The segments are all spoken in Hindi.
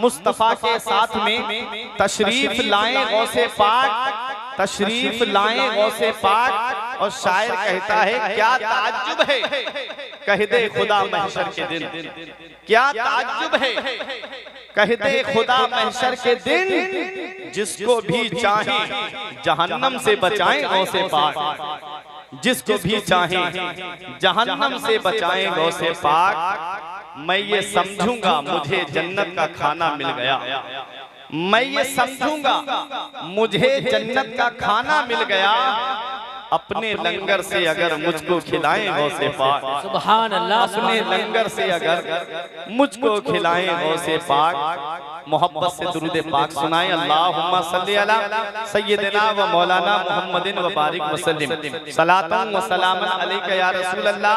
मुस्तफा के साथ में तशरीफ लाएं गौसे पाक, तशरीफ लाएं गौसे पाक। और शायर कहता है क्या ताज्जुब है, कह दे खुदा महशर के दिन, क्या ताज्जुब है, कह दे खुदा महशर के दिन, जिसको भी चाहे जहन्नम से बचाएं गौसे पाक, जिसको भी चाहे जहन्नम से बचाएं गौसे पाक। मैं ये समझूंगा मुझे जन्नत का खाना मिल गया, मैं ये समझूंगा मुझे जन्नत का खाना मिल गया, अपने लंगर से अगर मुझको खिलाएं गौसे पाक, सुभान अल्लाह, अपने लंगर से अगर मुझको खिलाएं गौसे पाक। मोहब्बत से दुरूद पाक सुनाएं। अल्लाहुम्मा सल्ली अला सय्यिदिना व मौलाना मुहम्मदिन व बारिक वसल्लिम, सलातन व सलामन अलैका या रसूल अल्लाह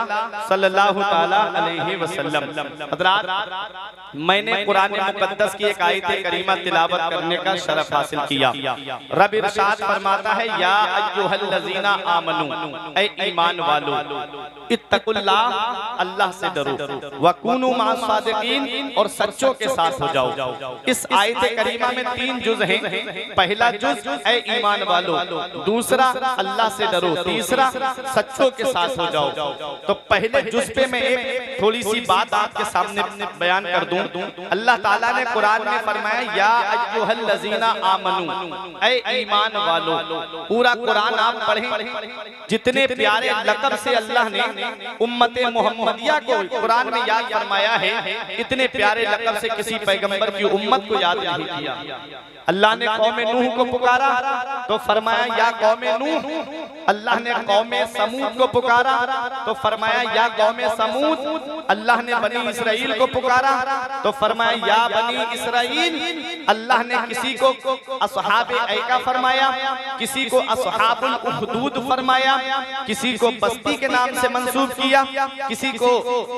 सल्लल्लाहु तआला अलैहि वसल्लम। हज़रात, मैंने कुरान मुक़द्दस की एक आयत करीमा तिलावत करने का शरफ हासिल किया। रब इरशाद फरमाता है या अय्युहल्लज़ीना आमनू, ऐ ईमान वालो, इत्तकुल्लाह, अल्लाह से डरो, वकूनू माअस सादिकीन, और सच्चों के साथ हो जाओ। इस आयत करीमा में 3 जुज हैं। पहला जुज ऐ ईमान वालो, दूसरा अल्लाह से डरो, तीसरा सच्चों के साथ हो जाओ। तो पहले जुज पे मैं एक थोड़ी सी बात आपके सामने बयान कर दूं। अल्लाह ताला ने कुरान में फरमाया या अय्युहल्लज़ीना आमनू, ऐ ईमान वालो। पूरा कुरान आप पढ़ें, जितने प्यारे लक़ब से अल्लाह ने उम्मते मोहम्मदिया को कुरान में याद फरमाया है, इतने प्यारे लक़ब से किसी पैगंबर की उम्मत को याद नहीं किया। अल्लाह ने कौमे नूह को पुकारा तो फरमाया या कौमे नूह, अल्लाह ने कौमे समूद को पुकारा तो फरमाया या कौमे समूद। अल्लाह ने बनी इसराइल को पुकारा तो फरमाया या बनी इसराइल। अल्लाह ने किसी को असहाबे ऐका फरमाया, किसी को असहाबुल उखदूद फरमाया, किसी को बस्ती के नाम से मंसूब किया, किसी को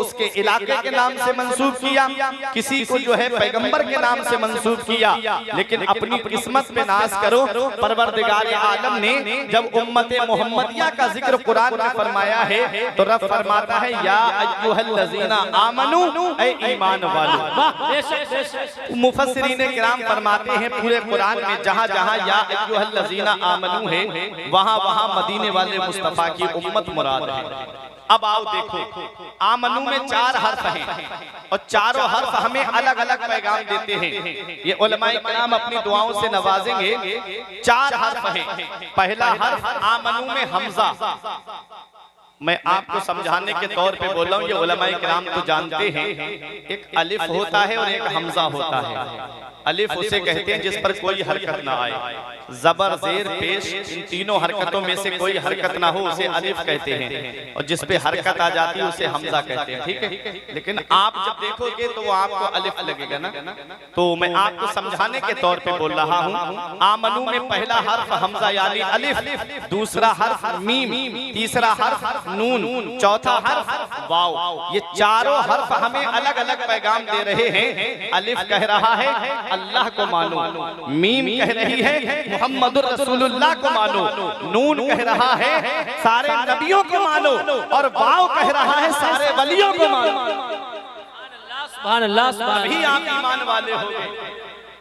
उसके इलाके के नाम से मंसूब किया, किसी को जो है पैगंबर के नाम से मंसूब किया। लेकिन अपनी किस्मत पे नाज करो, परवरदिगार आलम ने जब उम्मते मोहम्मदिया का जिक्र कुरान में फरमाया है तो रब फरमाता है या अय्युहल्लज़ीना आमनू, ऐ ईमान वालो। मुफस्सिरीन किराम फरमाते हैं पूरे कुरान में जहां जहां या अय्युहल्लज़ीना आमनू है, वहां वहां मदीने वाले मुस्तफा की उम्मत मुराद है। अब आओ देखो, आमनू में 4 हर्फ हैं और चारों हर्फ हमें अलग अलग पैगाम देते हैं। ये उलमाए किराम अपनी दुआओं से नवाजेंगे। 4 हर्फ हैं। पहला हर्फ आमनू में हमजा, मैं आपको समझाने के तौर पे बोल रहा हूँ, ये उलमाए किराम तो जानते हैं। एक अलिफ होता है और एक हमजा होता है। अलिफ उसे कहते हैं जिस पर कोई हरकत ना आए, जबर जेर पेश, इन तीनों हरकतों में से कोई हरकत ना हो उसे अलिफ कहते हैं, और जिस पे हरकत आ जाती है उसे हमजा कहते हैं। ठीक है, लेकिन आप जब देखोगे तो वो आपको अलिफ लगेगा ना। तो मैं आपको समझाने के तौर पे बोल रहा हूँ। आमनू में पहला हर्फ हमजा यानी अलिफ, दूसरा हर्फ मीम, तीसरा हर्फ नून, चौथा हर्फ वाव। ये चारों हर्फ हमें अलग अलग पैगाम दे रहे हैं। अलिफ कह रहा है अल्लाह को मानो, मीम कह रही है मुहम्मदुर रसूलुल्लाह को मानो, नून कह रहा है सारे नबियों को मानो, और वाव कह रहा है सारे वलियों को मानो। सुभान अल्लाह, तभी आप ईमान वाले होंगे।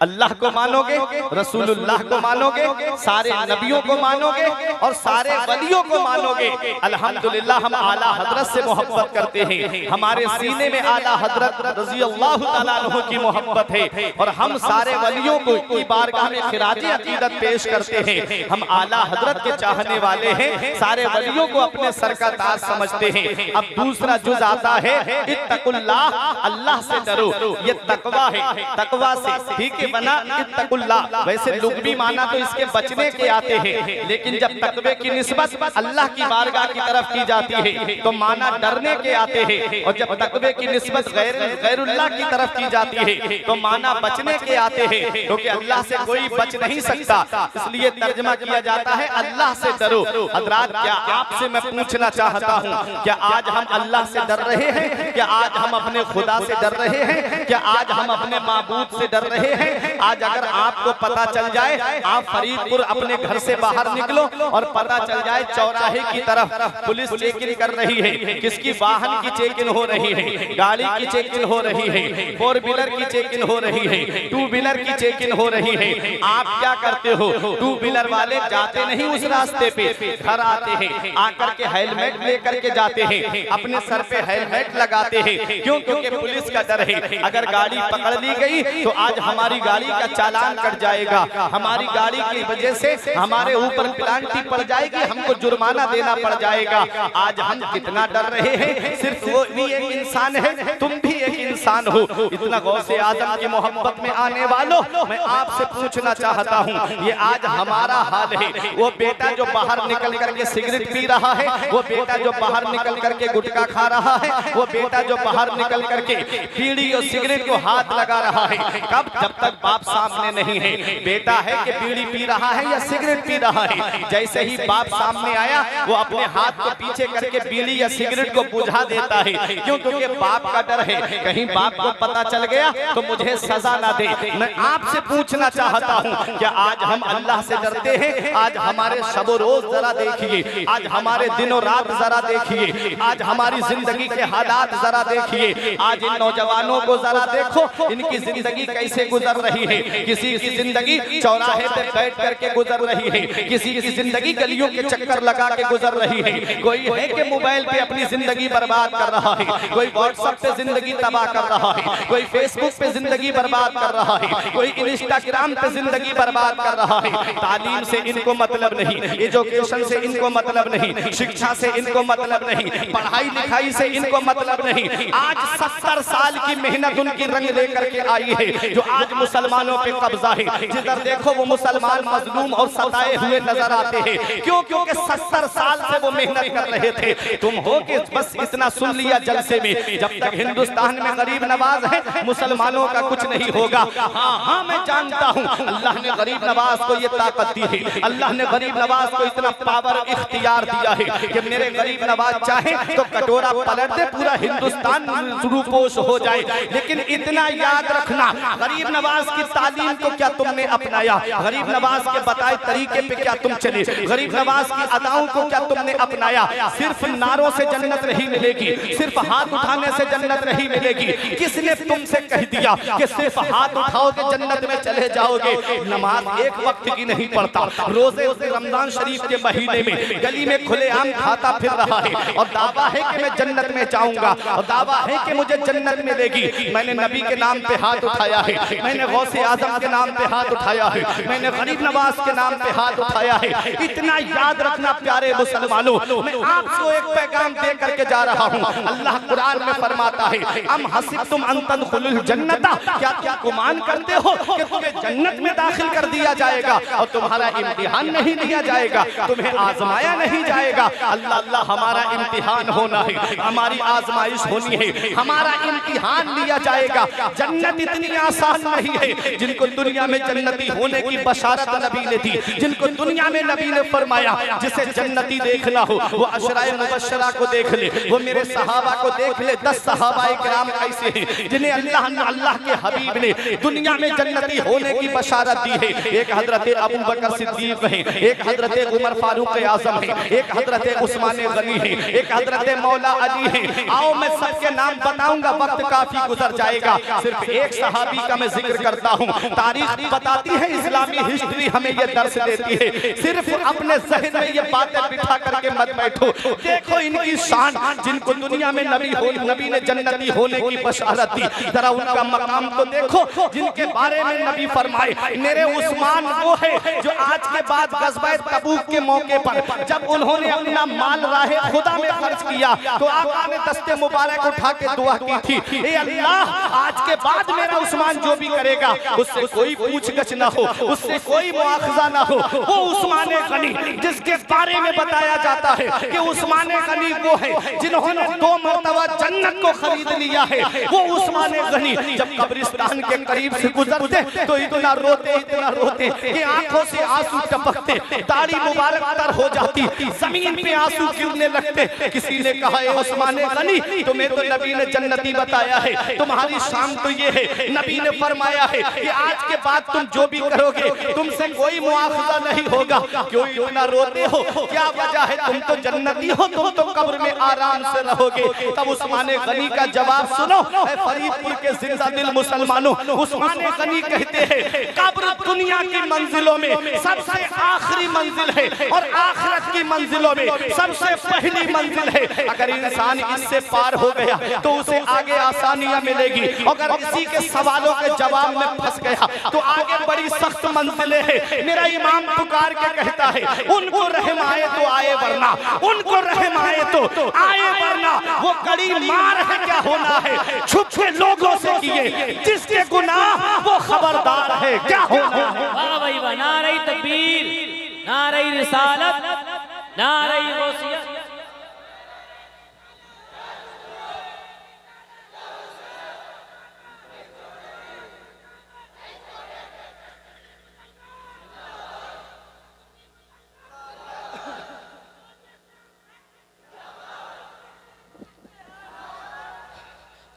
अल्लाह को मानोगे, रसूलुल्लाह को मानोगे, सारे नबियों को मानोगे और सारे वलियों को मानोगे। अल्हम्दुलिल्लाह हम आला हजरत से मोहब्बत करते हैं, हमारे सीने में आला हजरत रज़ी अल्लाह तआला अन्हु की मोहब्बत है, और हम सारे वलियों को की बारगाह में खिराज अकीदत पेश करते हैं। हम आला हजरत के चाहने वाले हैं, सारे वलियों को अपने सर का ताज समझते हैं। अब दूसरा जुज आता है इत्तकुल्लाह, अल्लाह से डरो। ये तकवा है, तकवा से ठीक है बना इत्तकुल्लाह। वैसे लुग़वी माना तो इसके बचने के आते हैं, लेकिन जब तकवे की निस्बत अल्लाह की बारगाह की तरफ की जाती है तो माना डरने के आते हैं, और जब तकवे की निस्बत गैरुल्लाह की तरफ की जाती है तो माना बचने के आते हैं, क्योंकि अल्लाह से कोई बच नहीं सकता। इसलिए तर्जुमा किया जाता है अल्लाह से डरो। हज़रात, क्या आपसे मैं पूछना चाहता हूँ, क्या आज हम अल्लाह से डर रहे हैं? क्या आज हम अपने खुदा से डर रहे हैं? क्या आज हम अपने माबूद से डर रहे हैं? आज अगर आपको पता चल जाए, आप फरीदपुर अपने घर से बाहर निकलो और पता चल जाए चौराहे की तरफ पुलिस चेक इन कर रही है, किसकी वाहन की चेक इन हो रही है, गाड़ी की चेक इन हो रही है, 4 व्हीलर की चेक इन हो रही है, 2 व्हीलर की चेक इन हो रही है, आप क्या करते हो? 2 व्हीलर वाले जाते नहीं उस रास्ते पे, घर आते हैं, आकर के हेलमेट लेकर के जाते हैं, अपने सर पे हेलमेट लगाते हैं। क्यों? क्योंकि पुलिस का डर है, अगर गाड़ी पकड़ ली गई तो आज हमारी गाड़ी का चालान कट जाएगा, हमारी गाड़ी की वजह से हमारे ऊपर पेनल्टी पड़ जाएगी, हमको जुर्माना देना पड़ जाएगा। आज हम कितना डर रहे हैं। सिर्फ वो भी एक इंसान है, तुम भी एक इंसान हो। इतना गौसे आजम की मोहब्बत में आने वालों, मैं आपसे पूछना चाहता हूँ, ये आज हमारा हाल है। वो बेटा जो बाहर निकल करके सिगरेट पी रहा है, वो बेटा जो बाहर निकल करके गुटखा खा रहा है, वो बेटा जो बाहर निकल करके बीड़ी और सिगरेट को हाथ लगा रहा है, कब? जब तक बाप सामने नहीं है। बेटा है कि बीड़ी पी रहा है या सिगरेट पी रहा है, जैसे ही बाप सामने आया वो अपने हाथ को पीछे करके बीड़ी या सिगरेट को बुझा देता है। क्यों? क्योंकि बाप का डर है, कहीं बाप को पता चल गया तो मुझे सजा ना दे। मैं आपसे पूछना चाहता हूँ, क्या आज हम अल्लाह से डरते हैं? आज हमारे शबो रोज जरा देखिए, आज हमारे दिनों रात जरा देखिए, आज हमारी जिंदगी के हालात जरा देखिए, आज इन नौजवानों को जरा देखो, इनकी जिंदगी कैसे गुजर रही है। किसी की जिंदगी चौराहे पे बैठ करके गुजर रही है, किसी की जिंदगी गलियों के चक्कर लगा के गुजर रही है, कोई है कि मोबाइल पे अपनी जिंदगी बर्बाद कर रहा है, कोई व्हाट्सएप पे जिंदगी तबाह कर रहा है, कोई फेसबुक पे जिंदगी बर्बाद कर रहा है, कोई इंस्टाग्राम पे जिंदगी बर्बाद कर रहा है। तालीम से इनको मतलब नहीं, एजुकेशन से इनको मतलब नहीं, शिक्षा से इनको मतलब नहीं, पढ़ाई लिखाई से इनको मतलब नहीं। आज 70 साल की मेहनत उनकी रंग लेकर के आई है, जो आज मुसलमानों पे कब्जा है। जिधर देखो वो मुसलमान मजलूम और सताए हुए नजर आते हैं। क्यों? क्योंकि 70 साल से वो मेहनत कर रहे थे। तुम हो कि बस इतना सुन लिया जलसे में, जब तक हिंदुस्तान में गरीब नवाज है मुसलमानों का कुछ नहीं होगा। हाँ, मैं जानता हूँ अल्लाह ने गरीब नवाज को ये ताकत दी है, अल्लाह ने गरीब नवाज को इतना पावर इख्तियार दिया है कि मेरे गरीब नवाज चाहे तो कटोरा पलट दे, पूरा हिंदुस्तान रूपोश हो जाए। लेकिन इतना याद रखना, गरीब नवाज की तालीम को क्या तुमने अपनाया? गरीब नवाज के बताए तरीके पे क्या तुम चले? गरीब नवाज की अदाओं को क्या तुमने अपनाया? सिर्फ नारों से जन्नत नहीं मिलेगी, सिर्फ हाथ उठाने से जन्नत नहीं मिलेगी। किसने तुमसे कह दिया कि सिर्फ हाथ उठाओगे जन्नत में चले जाओगे? नमाज एक वक्त की नहीं पढ़ता, रोजे रमजान शरीफ के महीने में गली में खुलेआम खाता फिर रहा है और दावा है कि मैं जन्नत में जाऊंगा और दावा है कि मुझे जन्नत मिलेगी। मैंने नबी के नाम पे हाथ उठाया है, मैंने गौसे आजम के नाम पे हाथ उठाया है, मैंने गरीब नवाज के नाम पे हाथ उठाया है। इतना याद रखना प्यारे मुसलमानों, मैं आपको एक पैगाम दे करके जा रहा हूँ। अल्लाह कुरान में फरमाता है, अम हसिबतुम अन तदखुलुल जन्नता, क्या गुमान करते हो कि तुम्हें जन्नत में दाखिल कर दिया जाएगा और तुम्हारा इम्तिहान नहीं लिया जाएगा, तुम्हें आजमाया नहीं जाएगा। अल्लाह अल्लाह, हमारा इम्तिहान होना है, हमारी आजमाइश होनी है, हमारा इम्तिहान लिया जाएगा। जन्नत इतनी आसान नहीं है। जिनको दुनिया में जन्नती होने की बशारत नबी ने दी, जिनको दुनिया में नबी ने फरमाया जिसे जन्नती देखना हो वो अशराए मुबश्शरा को देख ले, वो मेरे सहाबा को देख ले। 10 सहाबाए किराम ऐसे हैं जिन्हें अल्लाह के हबीब ने दुनिया में जन्नती होने की बशारत दी है। एक हजरत अबू बकर सिद्दीक है, एक हजरत उमर फारूक आजम है, एक हजरत उस्मान गनी है, एक हजरत मौला अली है। आओ मैं सबके नाम बताऊंगा, वक्त काफी गुजर जाएगा। सिर्फ एक सहाबी का मैं जिक्र करता हूँ। तारीख बताती है, इस्लामी हिस्ट्री हमें ये दर्श देती है। सिर्फ अपने ज़हन में ये बातें बिठा करके मत बैठो। देखो इनकी शान, जिनको दुनिया में नबी ने जन्नती होने की बशारत दी, जरा उनका मकाम तो देखो। जिनके बारे में नबी फरमाए मेरे उस्मान वो है जो आज के बाद गज़वा तबूक के मौके पर जब उन्होंने अपना माल राहे खुदा में खर्च किया तो आका ने दस्ते मुबारक उठा के दुआ की थी, ए अल्लाह आज के बाद मेरा उस्मान जो भी करेगा उससे कोई पूछगछ ना हो, उससे कोई मुआखजा ना हो। वो उस्मान गनी जिसके बारे में बताया जाता है कि उस्मान गनी वो है जिन्होंने 2 मरतबा जन्नत को खरीद लिया किया है वो उस्मान गनी जब कब्रिस्तान के करीब से गुजरते तो इतना रोते कि आंखों से आंसू टपकते, दाढ़ी मुबारक तर हो जाती, जमीन पे आंसू गिरने लगते। किसी ने कहा है उस्मान गनी तुम्हें तो नबी ने जन्नती बताया है, तुम्हारी शान तो ये है, नबी ने फरमाया है कि आज के बाद तुम जो भी करोगे तुमसे कोई मुआवजा नहीं होगा। क्यों इतना रोते हो, क्या वजह है? तुम तो जन्नती हो, तुम तो कब्र में आराम से रहोगे। तब उस्मान गनी का जवाब सुनो, फरीदपुर के जिंदा दिल मुसलमानों। उस्मान गनी कहते हैं कब्र दुनिया की मंजिलों में सबसे आखिरी मंजिल है और आखिरत की मंजिलों में सबसे पहली मंजिल है। अगर इंसान इससे पार हो गया तो उसे आगे आसानियां मिलेगी। अगर इसी के सवालों के जवाब में फंस गया तो आगे बड़ी सख्त मंजिलें हैं। मेरा इमाम पुकार के कहता है उनको रहम आए तो आए वरना, उनको रहम आए तो आए वरना। वो कड़ी मार है क्या होना है, छुप के लोगों से किए जिसके गुनाह वो खबरदार है क्या होना है। वाह भाई वाह, नारे तकबीर, नारे रिसालत, नारे गौसियत।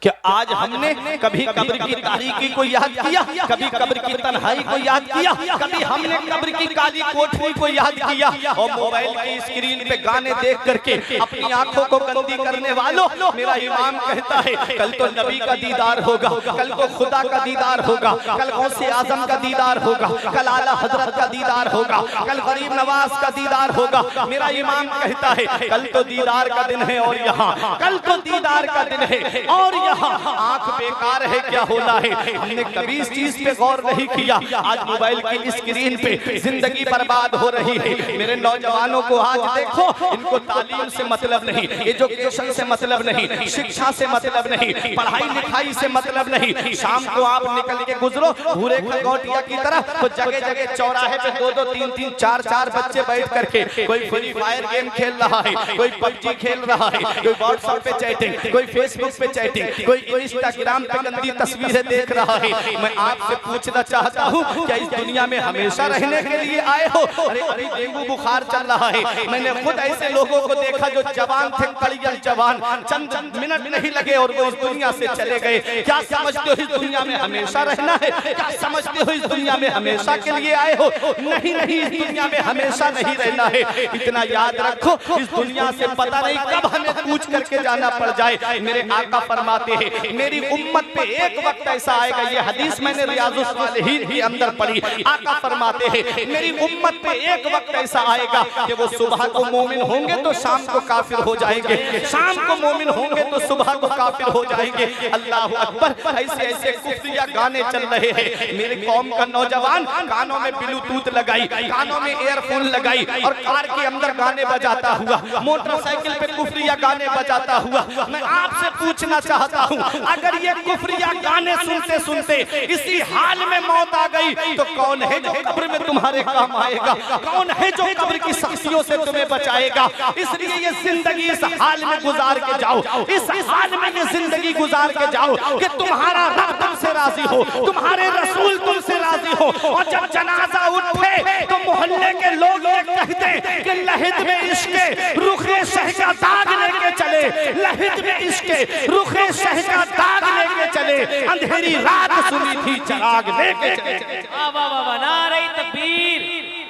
कि आज हमने कभी कब्र की तारीकी को याद किया, कभी कब्र की तन्हाई को याद किया, कभी हमने कब्र की काली कोठरी को याद किया। और मोबाइल की स्क्रीन पे गाने देख करके अपनी आंखों को गंदी करने वालों, मेरा इमाम कहता है कल तो नबी का दीदार होगा, कल तो खुदा का दीदार होगा, कल गौसे आजम का दीदार होगा, कल आला हजरत का दीदार होगा, कल गरीब नवाज का दीदार होगा। मेरा इमाम कहता है कल तो दीदार का दिन है और यहाँ कल तो दीदार का दिन है और आंख बेकार है क्या होना है। हमने कभी इस चीज पे गौर नहीं किया। आज मोबाइल की स्क्रीन पे जिंदगी बर्बाद हो रही है। मेरे नौजवानों को आज देखो, इनको तालीम से मतलब नहीं, एजुकेशन से मतलब नहीं, शिक्षा से मतलब नहीं, पढ़ाई लिखाई से मतलब नहीं। शाम को आप निकल के गुजरो भूरे खगोटिया की तरह तो जगह जगह चौराहे पे 2-2, 3-3, 4-4 बच्चे बैठ करके कोई फ्री फायर गेम खेल रहा है, कोई पबजी खेल रहा है, कोई व्हाट्सएप पे चैटिंग, कोई फेसबुक पे चैटिंग, कोई इंस्टाग्राम पे गंदी तस्वीरें देख रहा है। मैं आपसे पूछना चाहता हूँ क्या इस दुनिया में हमेशा रहने के लिए आए हो? अरे अरे डेंगू बुखार चल रहा है। मैंने खुद ऐसे लोगों को देखा जो जवान थे, कड़ियल जवान, चंद मिनट नहीं लगे और वो इस दुनिया से चले गए। क्या समझते हो इस दुनिया में हमेशा रहना है? क्या समझते हो इस दुनिया में हमेशा के लिए आए हो? नहीं नहीं, इस दुनिया में हमेशा नहीं रहना है। इतना याद रखो इस दुनिया से पता नहीं कब हमें कूच करके जाना पड़ जाए। मेरे आका फरमाते हैं मेरी उम्मत पे एक वक्त ऐसा आएगा, ये हदीस मैंने रियाजुस सालिहीन के अंदर पढ़ी। आका फरमाते हैं मेरी उम्मत पे एक वक्त ऐसा आएगा कि वो सुबह को मोमिन होंगे तो शाम को काफिर हो जाएंगे, शाम को मोमिन होंगे तो सुबह को काफिर हो जाएंगे। अल्लाह अकबर। ऐसे ऐसे कुफ्रिया गाने चल रहे हैं। मेरी कौम का नौजवान कानों में ब्लूटूथ लगाई, कानों में एयरफोन लगाई और कार के अंदर गाने बजाता हुआ, मोटरसाइकिल पे कुफ्रिया गाने बजाता हुआ। मैं आपसे पूछना चाहता हूँ अगर ये कुफ्रिया गाने सुनते सुनते इसी हाल में मौत आ गई तो कौन है जो कब्र में तुम्हारे काम आएगा? कौन है जो कब्र की सख्तियों से तुम्हें बचाएगा? इसलिए ये जिंदगी इस हाल में गुजार के जाओ, इस हाल में ये जिंदगी गुजार के जाओ कि तुम्हारा रब तुमसे राजी हो, तुम्हारे रसूल तुमसे राजी हो। और जब जनाजा उठे तो मोहल्ले के लोग ये कहते कि लहिद में इश्क रुखे शह का दाग लेके चले, लहिद में इश्क रुखे शह का दाग लेके चले, अंधेरी रात सुनी थी चिराग लेके चले। वाह वाह वाह, नारे तकबीर,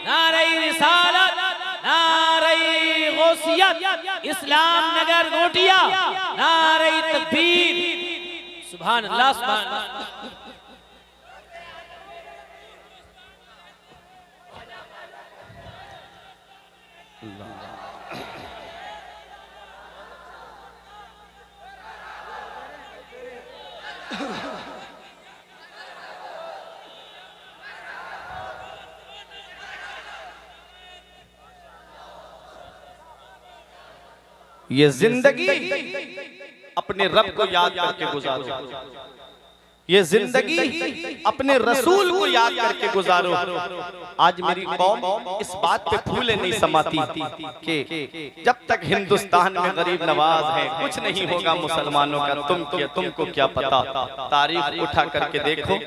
नारे रिसालत, नारे गौसियत, इस्लाम नगर गोटिया, नारे तकबीर, सुभान अल्लाह, सुभान अल्लाह। ये जिंदगी अपने रब को याद करके गुजारो। ये जिंदगी अपने रसूल को याद करके गुजारो। आज मेरी कौम इस बात पे फूले नहीं समाती कि जब तक हिंदुस्तान में गरीब नवाज है कुछ नहीं होगा मुसलमानों का, तुमको क्या पता। तारीख उठा करके देखो,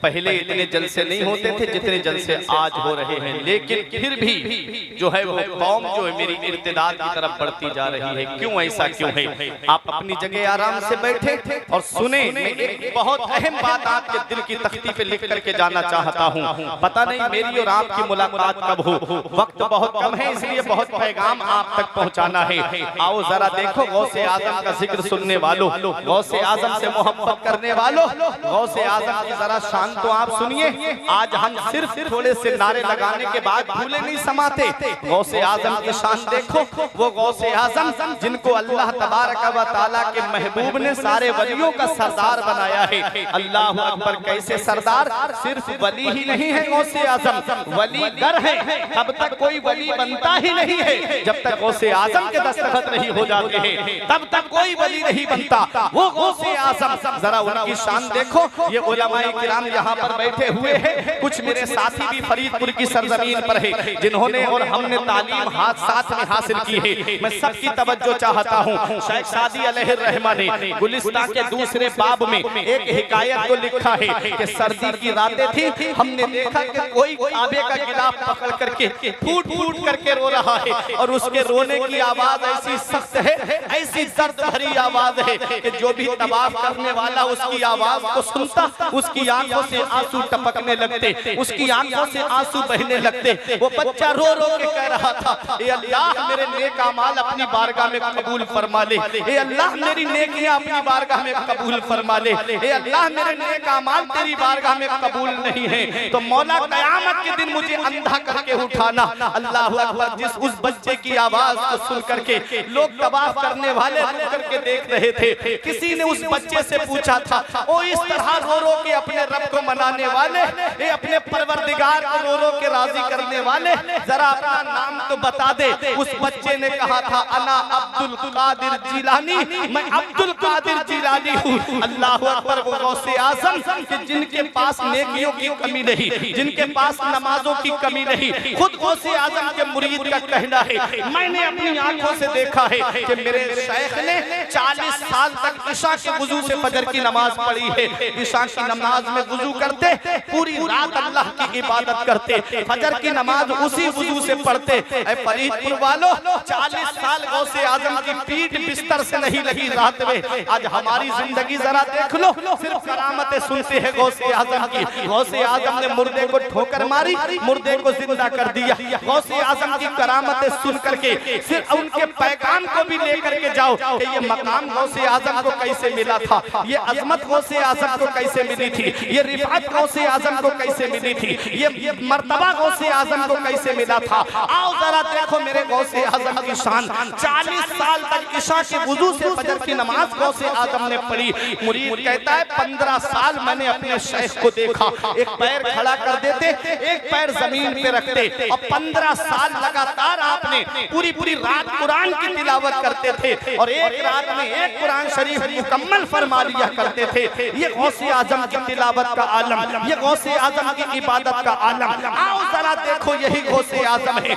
पहले इतने जलसे नहीं होते थे जितने जलसे आज हो रहे हैं, लेकिन फिर भी जो है वो कौम जो है मेरी इर्तिदाद की तरफ बढ़ती जा रही है। क्यों ऐसा क्यों है? आप अपनी जगह आराम से बैठे और सुने, एक बहुत अहम बात आपके दिल की तख्ती पे लिख करके जाना चाहता हूँ। पता नहीं मेरी और आपकी मुलाकात कब हो, वक्त बहुत कम है, इसलिए बहुत पैगाम आप तक पहुँचाना है। आओ जरा देखो, गौसे आजम का जिक्र सुनने वालों, गौसे आजम से मोहब्बत करने वालों, गौसे आजम की जरा शान तो आप सुनिए। आज हम सिर्फ थोड़े से नारे लगाने के बाद भूले नहीं समाते। गौसे आजम की शान देखो, वो गौसे आजम जिनको अल्लाह तबारक व तआला के महबूब ने सारे वलियों का सरदार बनाया है। अल्लाह अकबर, कैसे सरदार? सिर्फ वली ही नहीं है गौसे आजम, वली गर है। तब तक कोई वली बनता ही नहीं है जब तक गौसे आजम के दस्तखत नहीं हो जाते हैं, तब तक कोई वली नहीं बनता। वो गौसे आजम, जरा उनकी शान देखो। ये उलमाए किराम यहाँ पर बैठे हुए हैं, कुछ मेरे साथी भी फरीदपुर की सरजमीन पर है जिन्होंने और हमने तालीम साथ में हासिल की है। मैं सबकी तवज्जो चाहता हूँ। शेख सादी अलैहिर्रहमा ने गुलिस्तान के दूसरे बाब में एक हिकायत को लिखा है कि सर्दी की रातें थी, हमने देखा कि कोई काबे का गिलाफ पकड़ करके फूट फूट करके रो रहा है और उसके रोने की आवाज ऐसी सख्त है, ऐसी दर्द भरी आवाज है कि जो भी तवाफ करने वाला उसकी आवाज को सुनता, उसकी आंखों से आंसू टपकने लगते, उसकी आंखों से आंसू बहने लगते। वो बच्चा रो रो के कह रहा था, ए अल्लाह मेरे नेक अमाल अपनी बारगाह में कबूल फरमा ले, ए अल्लाह मेरी नेकियां अपनी बारगाह में कबूल फरमा ले, ए अल्लाह मेरे नेक अमाल तेरी बारगाह में कबूल नहीं है तो मौला कयामत के दिन मुझे अंधा करके उठाना। अल्लाह अकबर। जिस उस बच्चे की आवाज को सुन करके लोग तवाफ करने वाले रुक करके देख रहे थे। किसी ने उस बच्चे से पूछा था, ओ इस तरह रो रो के अपने रब को मनाने वाले, ये अपने परवरदिगार को रो रो के राजी करने वाले, जरा अपना नाम तो बता दे। उस बच्चे ने कहा था, अना अब्दुल कादिर जिलानी, मैं अब्दुल कादिर जिलानी हूँ। अल्लाह अकबर। वो गौसे आजम कि जिनके पास नेकियों की कमी नहीं, जिनके पास नमाजों की कमी नहीं, खुद गौसे आजम के मुरीद का कहना है, मैंने अपनी आंखों से देखा है कि मेरे शेख ने 40 साल तक इशा के वुजू से फजर की नमाज पढ़ी है। इशा की नमाज में वुजू करते, पूरी रात अल्लाह की इबादत करते, फजर की नमाज उसी वुजू से पढ़ते। ऐ फरीदपुर वालों, 40 साल गौसे आजम की पीठ बिस्तर से नहीं लगी रात में। आज हमारी जिंदगी जरा देख लो, सिर्फ करामतें सुनते हैं गौसे आजम की। गौसे आजम ने मुर्दे को ठोकर मारी, मुर्दे को जिंदा कर दिया। गौसे आजम की करामतें सुन करके सिर्फ उनके पैगाम को भी लेकर के जाओ कि ये मकाम गौसे आजम को कैसे मिला था, ये अजमत गौसे आजम को कैसे मिली थी, ये रिफात गौसे आजम को कैसे मिली थी, ये मर्तबा गौसे आजम को कैसे मिला था। आओ जरा देखो मेरे गौसे आजम की शान। 40 साल तक इशा के वुजू से फजर की नमाज गौसे आजम ने पढ़ी। मुरीद कहता है, 15 साल मैंने अपने शेख को देखा, एक पैर खड़ा कर देते, एक पैर जमीन पे रखते और 15 साल लगातार आपने पूरी रात कुरान की तिलावत करते थे और एक रात में एक कुरान शरीफ मुकम्मल फरमा लिया करते थे। ये गौसे आजम की तिलावत का आलम, ये गौसे आजम की इबादत का आलम। आओ जरा देखो, यही गौसे आजम है।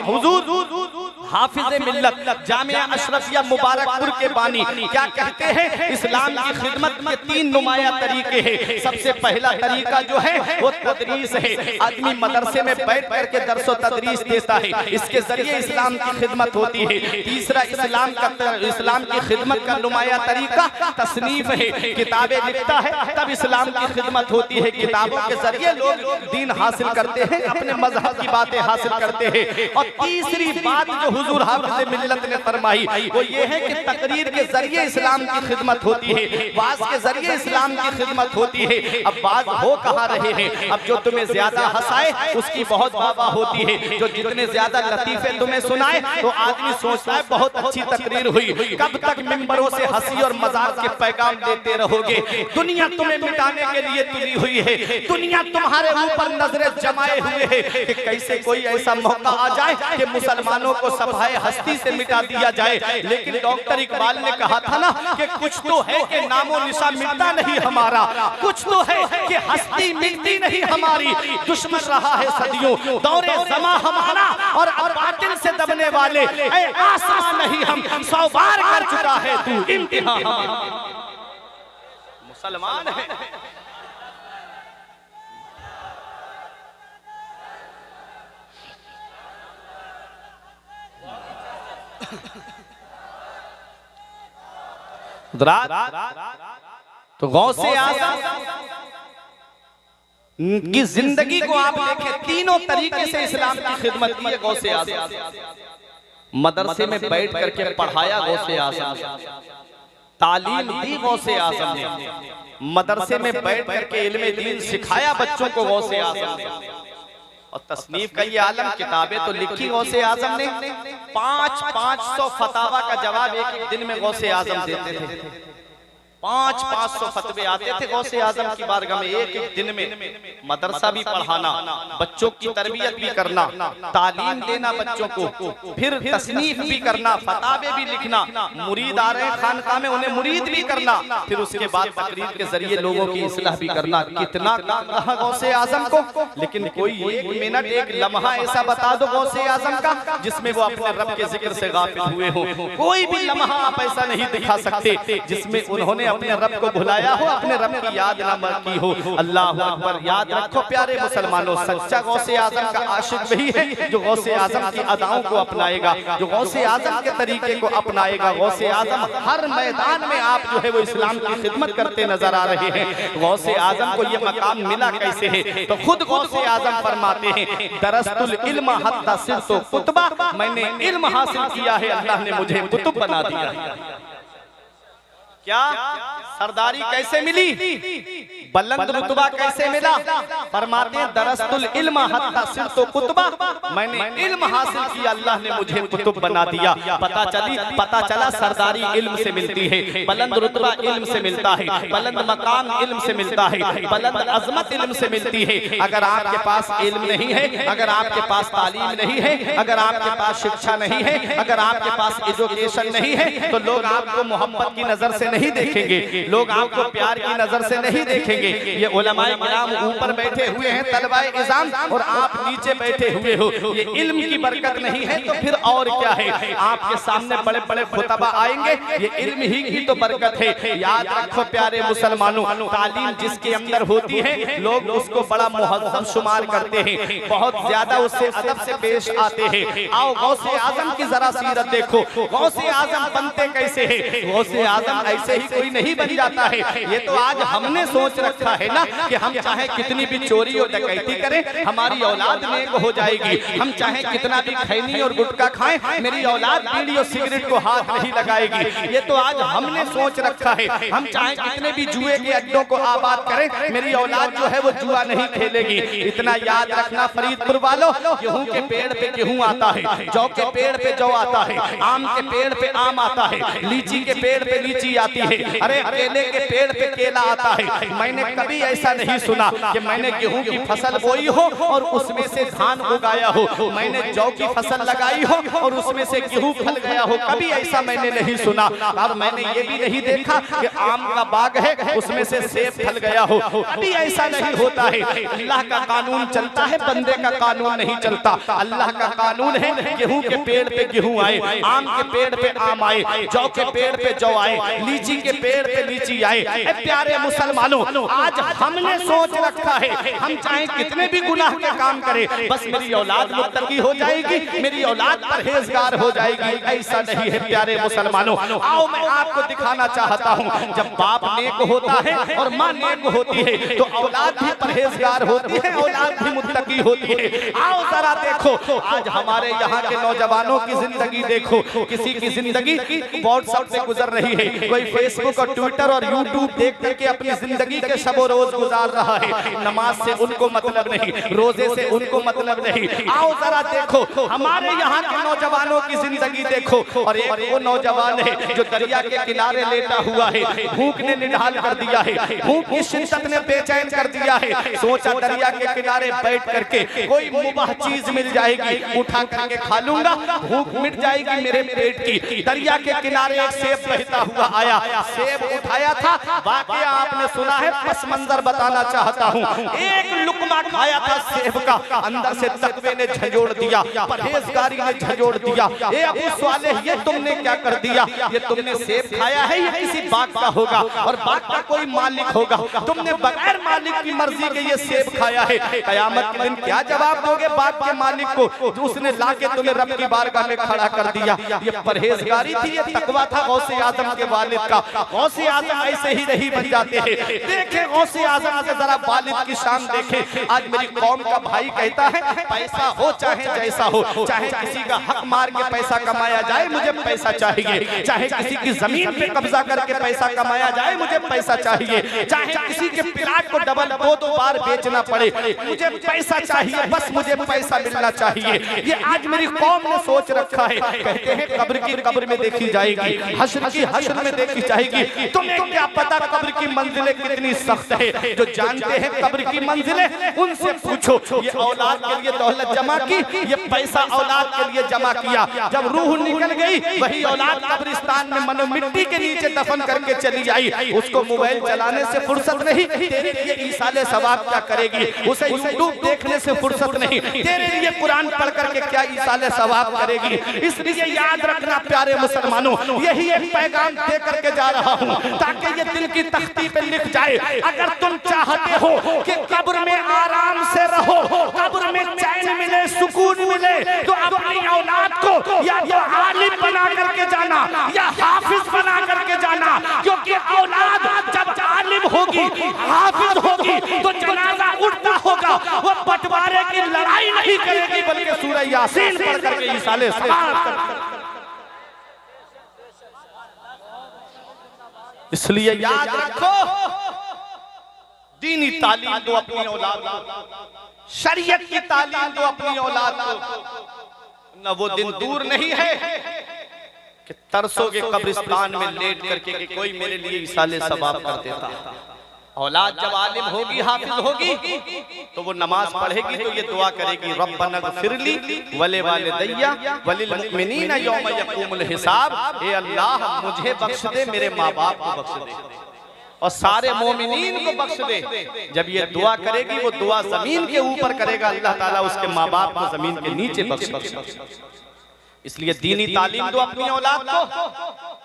हुजूर हाफिज मिल्लत जामिया अशरफिया मुबारकपुर के बानी क्या कहते हैं? इस्लाम की खिदमत के 3 नुमाया तरीके हैं। सबसे पहला तरीका जो है वो तदरीस है। आदमी मदरसे में बैठ करके दर्स व तदरीस देता है, इसके जरिए इस्लाम की खिदमत होती है। तीसरा इस्लाम की खिदमत का नुमाया तरीका तसनीफ है, किताबें लिखता है, तब इस्लाम की खिदमत होती है। किताबों के जरिए लोग दीन हासिल करते हैं, अपने मजहब की बातें हासिल करते हैं। और तीसरी बात जो हुजूर हाफिज़ मिल्लत ने फरमाई वो ये है कि तकरीर के जरिए इस्लाम की खिदमत होती है, वाज के जरिए इस्लाम की खिदमत होती है। अब वाज हो कहाँ रहे हैं? अब जो तुम्हें ज्यादा हंसाए उसकी बहुत वाह होती है, जो जितने ज्यादा लतीफे तुम्हें सुनाए तो आदमी सोचता है बहुत अच्छी तकरीर हुई। कब तक मिंबरों से हंसी और मजाक के पैगाम देते रहोगे? दुनिया तुम्हें मिटाने के लिए तुली हुई है, दुनिया तुम्हारे ऊपर नजरें जमाए हुए है कि कैसे कोई ऐसा मौका आ जाए कि मुसलमानों को सफाए हस्ती से मिटा दिया जाए, लेकिन डॉक्टर इकबाल ने कहा था ना कि कुछ तो है कि नामो निशा मिटता नहीं हमारा, कुछ तो है कि हस्ती मिटती नहीं हमारी। दुश्मन रहा है सदियों दौरे ज़मा हमारा, और अब बातिल से दबने वाले ऐ आसमां नहीं हम 100 बार कर चुका है तू इम्तिहान हमारा। मुसलमान है तो गौसे आज़म की जिंदगी को आप देखें, तीनों तरीके से इस्लाम की खिदमत की है गौसे आज़म। मदरसे में बैठ करके पढ़ाया गौसे आज़म, तालीम दी गौसे आज़म ने, मदरसे में बैठ करके इल्मे दीन सिखाया बच्चों को गौसे आज़म ने, और तस्नीफ का ये आलम किताबें तो लिखी गौसे आज़म ने। 500 फतावा का जवाब एक दिन में गौसे आज़म देते थे। 500 फतवे आते थे गौसे आज़म की बारगाह में एक दिन में। मदरसा भी पढ़ाना, बच्चों की तरबियत भी करना, तालीम देना बच्चों को, फिर तसनीफ भी करना, फतावे भी लिखना, मुरीद आ रहे हैं खानकाह में उन्हें मुरीद भी करना, फिर उसके बाद तकरीर के जरिए लोगों की इस्लाह भी करना। कितना काम रहा गौसे आज़म को, लेकिन कोई एक मिनट एक लम्हा ऐसा बता दो गौसे आज़म का जिसमें वो अपने रब के जिक्र से गाफिल हुए हो। कोई भी लम्हा आप ऐसा नहीं दिखा सकते जिसमें उन्होंने अपने रब को भुलाया हो, अपने रब की याद ना की हो। अल्लाह अकबर। याद रखो प्यारे मुसलमानों, सच्चा गौसे आज़म का आशिक वही है जो गौसे आज़म की अदाओं को अपनाएगा, जो गौसे आज़म के तरीके को अपनाएगा। गौसे आज़म हर मैदान में आप जो है वो इस्लाम की खिदमत करते नजर आ रहे हैं। गौसे आज़म को ये मकाम मिला कैसे है, तो खुद गौसे आज़म फरमाते हैं, दरस्तुल इल्म हत्ता सिरतो कुतबा, मैंने इल्म हासिल किया है, अल्लाह ने मुझे कुतुब बना दिया है। क्या सरदारी कैसे मिली, बुलंद रुतबा कैसे मिला? फरमाते हैं दरस्तुल इल्म हत्ता सिरतो कुतबा, मैंने इल्म हासिल किया, अल्लाह ने मुझे कुतुब बना दिया। पता चला सरदारी इल्म से मिलती है, बुलंद रुतबा इल्म से मिलता है, बुलंद मकाम इल्म से मिलता है, बुलंद अजमत इल्म से मिलती है। अगर आपके पास इल्म नहीं है, अगर आपके पास तालीम नहीं है, अगर आपके पास शिक्षा नहीं है, अगर आपके पास एजुकेशन नहीं है, तो लोग आपको मोहब्बत की नजर से नहीं देखेंगे, लोग आपको प्यार की नजर से नहीं देखेंगे। ये उलमाए किराम ऊपर बैठे हुए हैं तलबाए इज़ाम, और आप नीचे बैठे हुए हो। ये इल्म की बरकत नहीं है तो फिर और क्या है? आपके सामने बड़े बड़े खुतबा आएंगे, ये इल्म ही की तो बरकत है। याद रखो प्यारे मुसलमानों, तालीम जिसके अंदर होती है लोग उसको बड़ा मुहज्जम शुमार करते हैं, बहुत ज्यादा उससे अदब से पेश आते हैं। आओ गौसे आज़म की जरा सीरत देखो, गौसे आज़म बनते कैसे है? गौसे आज़म ऐसे ही कोई नहीं बन जाता है। ये तो आज हमने सोच रखा है ना कि हम चाहे कितनी भी चोरी और डकैती करें हमारी औलाद नेक हो जाएगी, हम चाहे कितना भी खैनी और गुटखा खाएं मेरी औलाद बीड़ी और सिगरेट को हाथ नहीं लगाएगी। ये तो आज हमने सोच रखा है। हम चाहे कितने भी जुए के अड्डों को आबाद करें मेरी औलाद जो है वो जुआ नहीं खेलेगी। इतना याद रखना फरीदपुर वालों, गेहूं के पेड़ पे गेहूं आता है, जौ के पेड़ पे जौ आता है, आम के पेड़ पे आम आता है, लीची के पेड़ पे लीची आती है, अरे केले के पेड़ पे केला आता है। मैंने कभी ऐसा नहीं सुना कि मैंने गेहूं की फसल बोई हो और उसमें से धान उगाया हो, मैंने जौ की फसल लगाई हो और उसमें से गेहूं फल गया हो, कभी ऐसा मैंने नहीं सुना। और मैंने ये भी नहीं देखा कि आम का बाग है उसमें से सेब फल गया हो, कभी ऐसा नहीं होता है। अल्लाह का कानून चलता है, बंदे का कानून नहीं चलता। अल्लाह का कानून है गेहूं के पेड़ पे गेहूं आए, आम के पेड़ पे आम आए, जौ के पेड़ पे जौ आए, लीची के पेड़ पे लीची आए। प्यारे मुसलमानों, आज हमने सोच रखा है हम चाहे कितने भी गुनाह के काम करें बस मेरी औलाद मुत्तकी हो जाएगी, मेरी औलाद परहेजगार हो जाएगी। ऐसा नहीं है प्यारे मुसलमानों। आओ मैं आपको दिखाना चाहता हूँ, जब बाप नेक होता है और माँ नेक होती है तो औलाद भी परहेजगार होती है, औलाद भी मुत्तकी होती है। आओ जरा देखो आज हमारे यहाँ के नौजवानों की जिंदगी देखो, किसी की जिंदगी व्हाट्सएप से गुजर रही है, कोई फेसबुक और ट्विटर और यूट्यूब देख करके अपनी जिंदगी के शबो रोज गुजार रहा है, नमाज से उनको मतलब नहीं, रोजे से उनको मतलब नहीं। आओ जरा देखो हमारे यहाँ के नौजवानों की जिंदगी देखो। और एक वो नौजवान है जो दरिया के किनारे लेटा हुआ है, भूख ने निढाल कर दिया है, भूख की शिद्दत ने बेचैन कर दिया है। सोचा दरिया के किनारे बैठ करके कोई मुबाह चीज मिल जाएगी, उठा करके खा लूंगा, भूख मिट जाएगी मेरे पेट की। दरिया के किनारे एक सेब बहता हुआ आया, सेब उठाया था, वाकया आपने सुना है, पस मंजर बताना चाहता हूँ। एक लुकमा खाया था सेब का, अंदर से तकवे ने झंझोड़ दिया, परहेजगारी ने झंझोड़ दिया। ए अबू सालेह, ये तुमने क्या कर दिया? ये तुमने सेब खाया है, ये किसी बाग का होगा और बाग का कोई मालिक होगा, तुमने बगैर मालिक की मर्जी के ये सेब खाया है। कयामत के दिन क्या जवाब दोगे बाग के मालिक को, उसने लाके तुम्हें रब की बारगाह में खड़ा कर दिया? ये परहेजगारी थी, ये तकवा था गौसे आजम के वालिद का। गौसे आजम ऐसे ही नहीं बन जाते हैं। देखें गौसे आजम के जरा वालिद की शान देखें। आज मेरी कौम का भाई कहता है पैसा हो चाहे जैसा हो, चाहे किसी का हक मार के पैसा कमाया जाए, मुझे पैसा चाहिए। चाहे किसी की जमीन पे कब्जा करके पैसा कमाया जाए, मुझे पैसा चाहिए। चाहे किसी के प्लाट को डबल दो बार बेचना पड़े, मुझे पैसा चाहिए, बस मुझे पैसा मिलना चाहिए। ये आज मेरी कौम ने सोच रखा है। कहते हैं कब्र की कब्र में देखी जाएगी, हश्र की हश्र में देखी जाएगी। तुम्हें क्या पता कब्र की मंजिलें कितनी सख्त है? जो जानते हैं कब्र की मंजिलें उनसे पूछो। ये औलाद के लिए दौलत जमा की, ये पैसा औलाद के लिए जमा किया। जब रूह निकल गई, वही औलाद कब्रिस्तान में मनो मिट्टी के नीचे दफन करके चली आई। उसको मोबाइल चलाने से फुर्सत नहीं, तेरे लिए ईसाले सवाब क्या करेगी? उसे यूट्यूब देखने से फुर्सत नहीं, तेरे लिए कुरान पढ़ करके क्या ईसाले सवाब करेगी? इसलिए याद रखना प्यारे मुसलमानों, यही एक पैगाम दे करके जा रहा हूँ ताकि ये दिल की तख्ती पे लिख जाए। अगर तुम चाहते हो कि कब्र में आराम से रहो, कब्र में चैन मिले, सुकून मिले, तो अपनी औलाद को या तो आलिम बना करके जाना या हाफिज बना करके जाना। क्योंकि औलाद जब आलिम होगी, हाफिज होगी, तो जनाजा उठता होगा, वो बंटवारे की लड़ाई नहीं करेगी, बल्कि सूरह यासीन पढ़ करके ईसाले सवाब करेगी। इसलिए याद रखो, दीनी तालीम दो अपनी औलाद को, शरीयत की तालीम दो अपनी औलाद को। न वो दिन दूर नहीं है कि तरसोगे कब्रिस्तान में लेट करके कि कोई मेरे लिए इसाले सवाब कर देता। औलाद जब आलिम होगी, हाफिज होगी, तो वो नमाज पढ़ेगी तो ये दुआ करेगी, रब्बना ग़फिरली वले वालिदैया वलिल मुमिनीना यौम यक़ूमुल हिसाब। ए अल्लाह, मुझे बख्श दे, मेरे माँ बाप को बख्श दे और सारे मोमिनीन को बख्श दे। जब ये दुआ करेगी, वो दुआ जमीन के ऊपर करेगा, अल्लाह ताला उसके माँ बाप को जमीन के नीचे बख्शेगा। इसलिए दीनी तालीम दो अपनी औलाद को।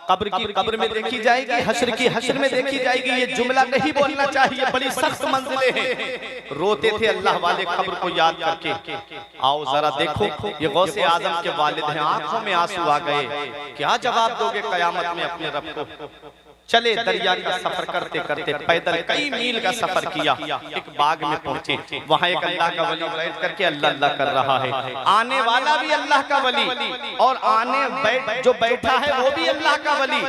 कब्र की कब्र में देखी जाएगी, हश्र की हश्र में देखी जाएगी। ये जुमला नहीं बोलना चाहिए, बड़ी सख्त मंजिलें हैं। रोते थे अल्लाह वाले कब्र को याद करके। आओ जरा देखो, ये गौसे आजम के वालिद हैं, आंखों में आंसू आ गए। क्या जवाब दोगे कयामत में अपने रब को? चले दरिया का सफर करते करते पैदल कई मील का सफर किया, एक बाग में पहुंचे। वहां एक अल्लाह का वली बैठ करके अल्लाह अल्लाह कर रहा है। आने वाला भी अल्लाह का वली और जो बैठा है वो भी अल्लाह का वली।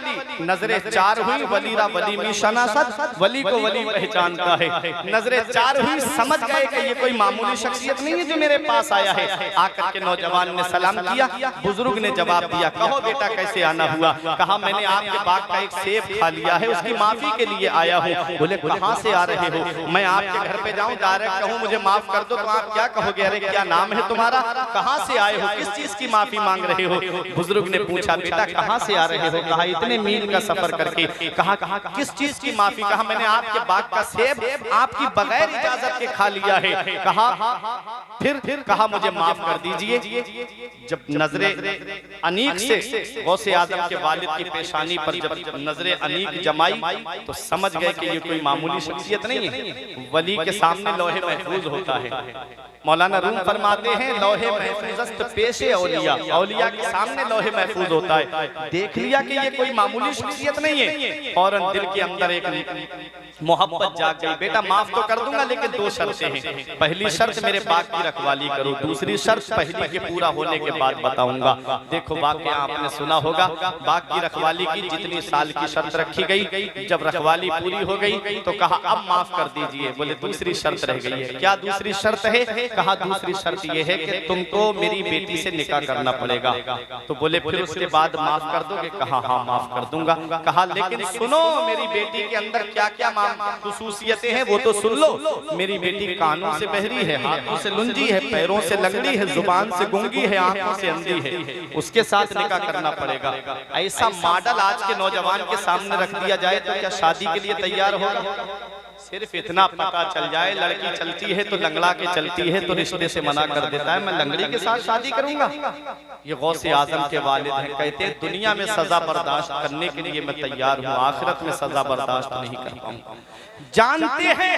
नजरें चार हुई, वलीरा वली में शनासत, वली को वली पहचानता है। नजरें चार हुई, समझ गए कि ये कोई मामूली शख्सियत नहीं है जो मेरे पास आया है। आकर के नौजवान ने सलाम किया, बुजुर्ग ने जवाब दिया, कहो बेटा कैसे आना हुआ? कहा मैंने आपके बाग का एक सेब खा लिया है, उसकी माफी के लिए आया हूँ। बोले कहाँ से आ रहे हो? मैं आपके घर पे जाऊँ, डायरेक्ट कहूँ मुझे माफ कर दो तो आप क्या कहोगे? अरे क्या नाम है तुम्हारा? कहाँ से आए हो? किस चीज की माफी मांग रहे हो? बुजुर्ग ने पूछा बेटा कहाँ से आ रहे हो? कहा इतने मील का सफर करके। कहा किस चीज की माफी? कहा मैंने आपके बाग का सेब आपकी बगैर इजाजत के खा लिया है। कहा फिर कहा मुझे माफ कर दीजिए। जब नजरे अनीक से गौसे आजम के वालिद की पेशानी पर जब नजरे अनीक जमाई तो समझ गए कि ये कोई मामूली शख्सियत नहीं है। वली के सामने लोहे महफूज होता है। मौलाना रूम फरमाते हैं लोहे महफूज पेशे औलिया, औलिया के सामने लोहे महफूज होता है। देख लिया कि ये कोई मामूली शख्सियत नहीं है, फौरन दिल के अंदर एक मोहब्बत जाग गई। बेटा माफ तो कर दूंगा लेकिन दो शर्तें हैं। पहली शर्त मेरे बाग की रखवाली करो, दूसरी शर्त पहली के पूरा होने के बाद बताऊंगा। देखो वाकया आपने सुना होगा, बाग की रखवाली की जितनी साल की शर्त रखी गई। जब रखवाली पूरी हो गई तो कहा अब माफ कर दीजिए। बोले दूसरी शर्त रह गई है। क्या दूसरी शर्त है? कहा दूसरी शर्त यह है कि तुमको मेरी बेटी से निकाह करना पड़ेगा। तो बोले फिर उसके बाद माफ कर दोगे? कहा हाँ माफ कर दूंगा। कहा लेकिन सुनो, मेरी बेटी के अंदर क्या क्या खुसूसियतें हैं वो तो सुन लो। मेरी बेटी कानों से बहरी है, हाथों से लुंजी है, पैरों से लंगड़ी है, जुबान से गूंगी है, आंखों से अंधी है। उसके साथ निकाह करना पड़ेगा। ऐसा मॉडल आज के नौजवान के सामने रख दिया जाए तो क्या शादी के लिए तैयार होगा? सिर्फ इतना पता चल जाए लड़की चलती है तो लंगड़ा के चलती है तो रिश्ते से मना कर देता है, मैं लंगड़ी के साथ शादी करूंगा। ये गौसे आजम के वालिद हैं, कहते हैं दुनिया में सजा बर्दाश्त करने के लिए मैं तैयार हूँ, आखिरत में सजा बर्दाश्त नहीं कर पाऊंगा। जानते हैं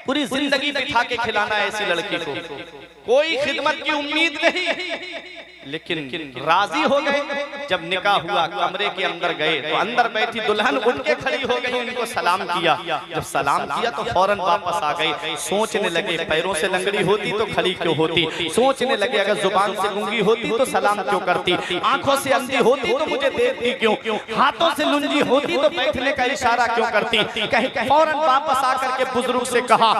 पूरी जिंदगी बिठा के खिलाना ऐसी लड़की को, कोई खिदमत की उम्मीद नहीं, लेकिन राजी हो गए। जब निकाह हुआ कमरे के अंदर गए तो अंदर बैठी दुल्हन उठ के खड़ी हो गई, उनको सलाम किया। जब सलाम किया तो फौरन वापस आ गई। सोचने लगे पैरों से लंगड़ी होती तो खड़ी क्यों होती, सोचने लगे अगर जुबान से गूंगी होती तो सलाम क्यों करती, आंखों से अंधी होती तो मुझे देखती क्यों, हाथों से लुंजी होती तो बैठने का इशारा क्यों करती। कहीं फौरन वापस आकर के बुजुर्ग से कहा,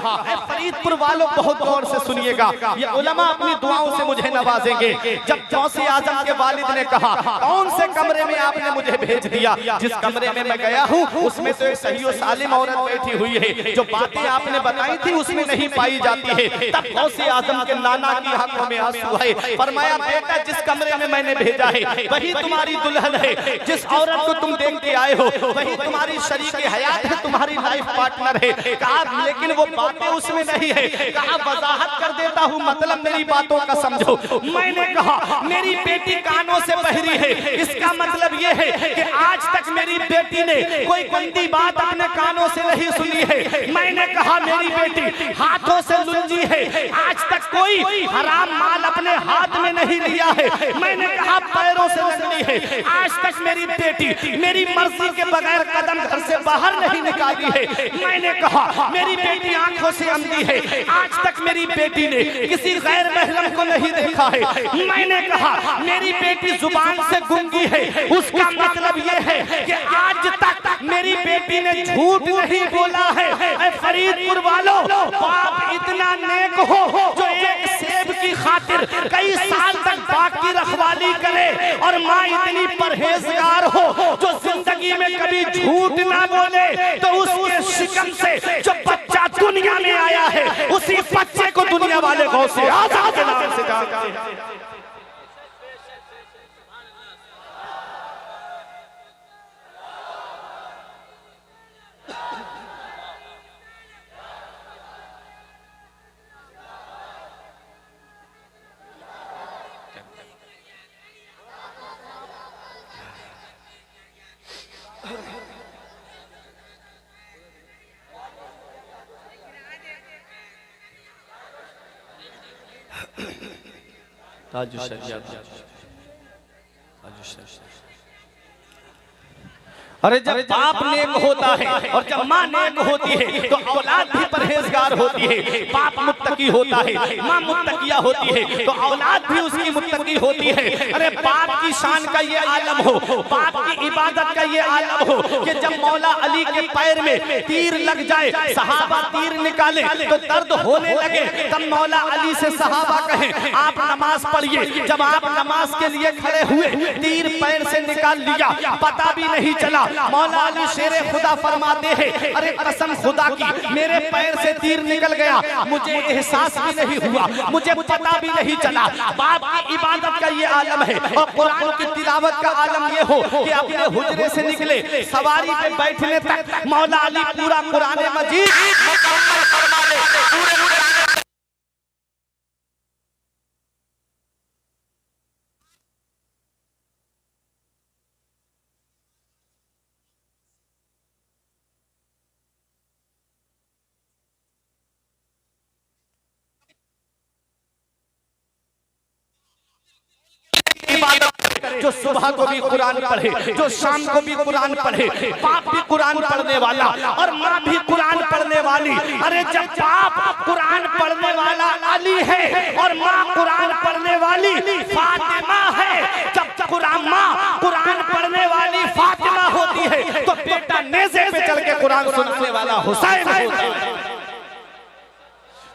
फरीदपुर वालों बहुत गौर से सुनिएगा, ये उलमा अपनी दुआओं से मुझे नवाजेंगे। जब गौसे आजम के वालिद ने कहा कौन से कमरे में आपने मुझे भेज दिया? जिस कमरे में मैं गया हूँ उसमें तो एक सही और सालिम औरत बैठी हुई है, जो बातें आपने बताई थी उसमें नहीं पाई जाती है। तब गौसे आजम के नाना की आंखों में आंसू आए। फरमाया बेटा जिस कमरे में मैंने भेजा है वही तुम्हारी दुल्हन है, जिस औरत को तुम देख के आए हो वही तुम्हारी शरीक हयात है, तुम्हारी लाइफ पार्टनर है। कहा लेकिन वो बातें उसमें नहीं है। कहा वजाहत कर देता हूँ, मतलब मेरी बातों का समझो। मैंने कहा मेरी बेटी कानों से बहरी है, इसका मतलब ये है कि आज तक मेरी बेटी ने कोई गंदी बात अपने कानों से नहीं सुनी है। मैंने कहा मेरी बेटी हाथों से लुंजी है, आज तक कोई हराम माल अपने हाथ में नहीं लिया है। मैंने कहा पैरों से लंगड़ी है, आज तक मेरी बेटी मेरी मर्जी के बगैर कदम घर से बाहर नहीं निकाली है। मैंने कहा मेरी बेटी आंखों से अंधी है, आज तक मेरी बेटी ने किसी गैर महरम को नहीं देखा है। मैंने कहा मेरी बेटी जुबान से गूंगी है, उसका मतलब ये है कि आज तक मेरी बेटी ने झूठ नहीं बोला है। फरीदपुर वालों, बाप इतना नेक हो जो एक सेब की खातिर कई साल तक बाकी रखवाली करे, और माँ इतनी परहेजगार हो जो जिंदगी में कभी झूठ ना बोले, तो उसके शिकम से जो बच्चा दुनिया में आया है उसी बच्चे को दुनिया वाले गौसे आजम के नाम से जानते हैं। अरे जब बाप नेक होता है और जब माँ नेक होती है तो औलाद भी परहेजगार होती है। बाप मुत्तकी होता है, माँ मुत्तकिया होती है तो औलाद भी उसकी मुत्तकी होती है। अरे बाप की शान का ये आलम हो, बाप की इबादत का ये आलम हो कि जब मौला अली के पैर में तीर लग जाए, सहाबा तीर निकाले तो दर्द होने लगे, तब मौला अली से सहाबा कहें आप नमाज पढ़िए। जब आप नमाज के लिए खड़े हुए, तीर पैर से निकाल लिया, पता भी नहीं चला। मौला अली शेरे खुदा फरमाते हैं अरे कसम खुदा की मेरे पैर से तीर निकल गया, मुझे एहसास भी नहीं हुआ, मुझे पता भी नहीं चला। बाप की इबादत का ये आलम है। और कुरान की तिलावत का आलम ये हो कि अपने हुजरे से निकले सवारी पे बैठने तक मौला अली पूरा कुरान मजीद मुकम्मल फरमा ले। जो सुबह को भी कुरान पढ़े, जो शाम को भी कुरान पढ़े, बाप भी कुरान पढ़ने वाला और माँ भी कुरान पढ़ने वाली। अरे जब बाप कुरान पढ़ने वाला अली है और माँ कुरान पढ़ने वाली फातिमा है, जब माँ कुरान पढ़ने वाली फातिमा होती होती है तो बेटा नेज़े पे चढ़ के कुरान सुनाने वाला हुसैन होता है।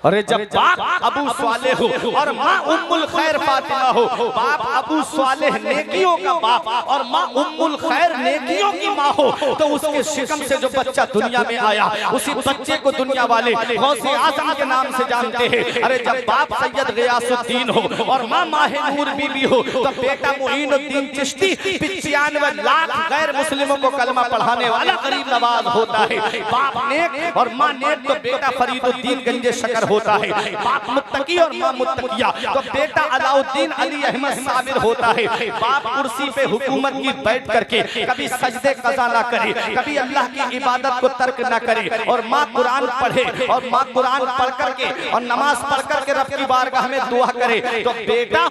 अरे जब बाप अबू स्वालेह हो और माँ उम्मुल खैर फातिमा हो, बाप अबू स्वालेह नेकियों का बाप और माँ उम्मुल खैर नेकियों की माँ हो, तो उसके शिकम से जो बच्चा दुनिया में आया उसी बच्चे को दुनिया वाले गौसे आजम के नाम से जानते हैं। अरे जब बाप सैयद गियासुद्दीन हो और माँ माहे नूर बीबी हो, तो बेटा मुईनुद्दीन चिश्ती 95 लाख गैर मुस्लिमों को कलमा पढ़ाने वाला गरीब नवाज होता है। बाप नेक और माँ नेक तो बेटा फरीदुद्दीन गंजे शकर होता है। बाप मुत्तकी और मां मुत्तकिया तो बेटा अलाउद्दीन अली अहमद साबिर होता है। बाप कुर्सी पे हुकूमत की बैठ करके कभी सजदे कज़ा ना करे, कभी अल्लाह की इबादत को तर्क ना करे, और मां कुरान पढ़े और मां कुरान पढ़ करके और नमाज पढ़ करके रब की बारगाह में दुआ करे, तो बेटा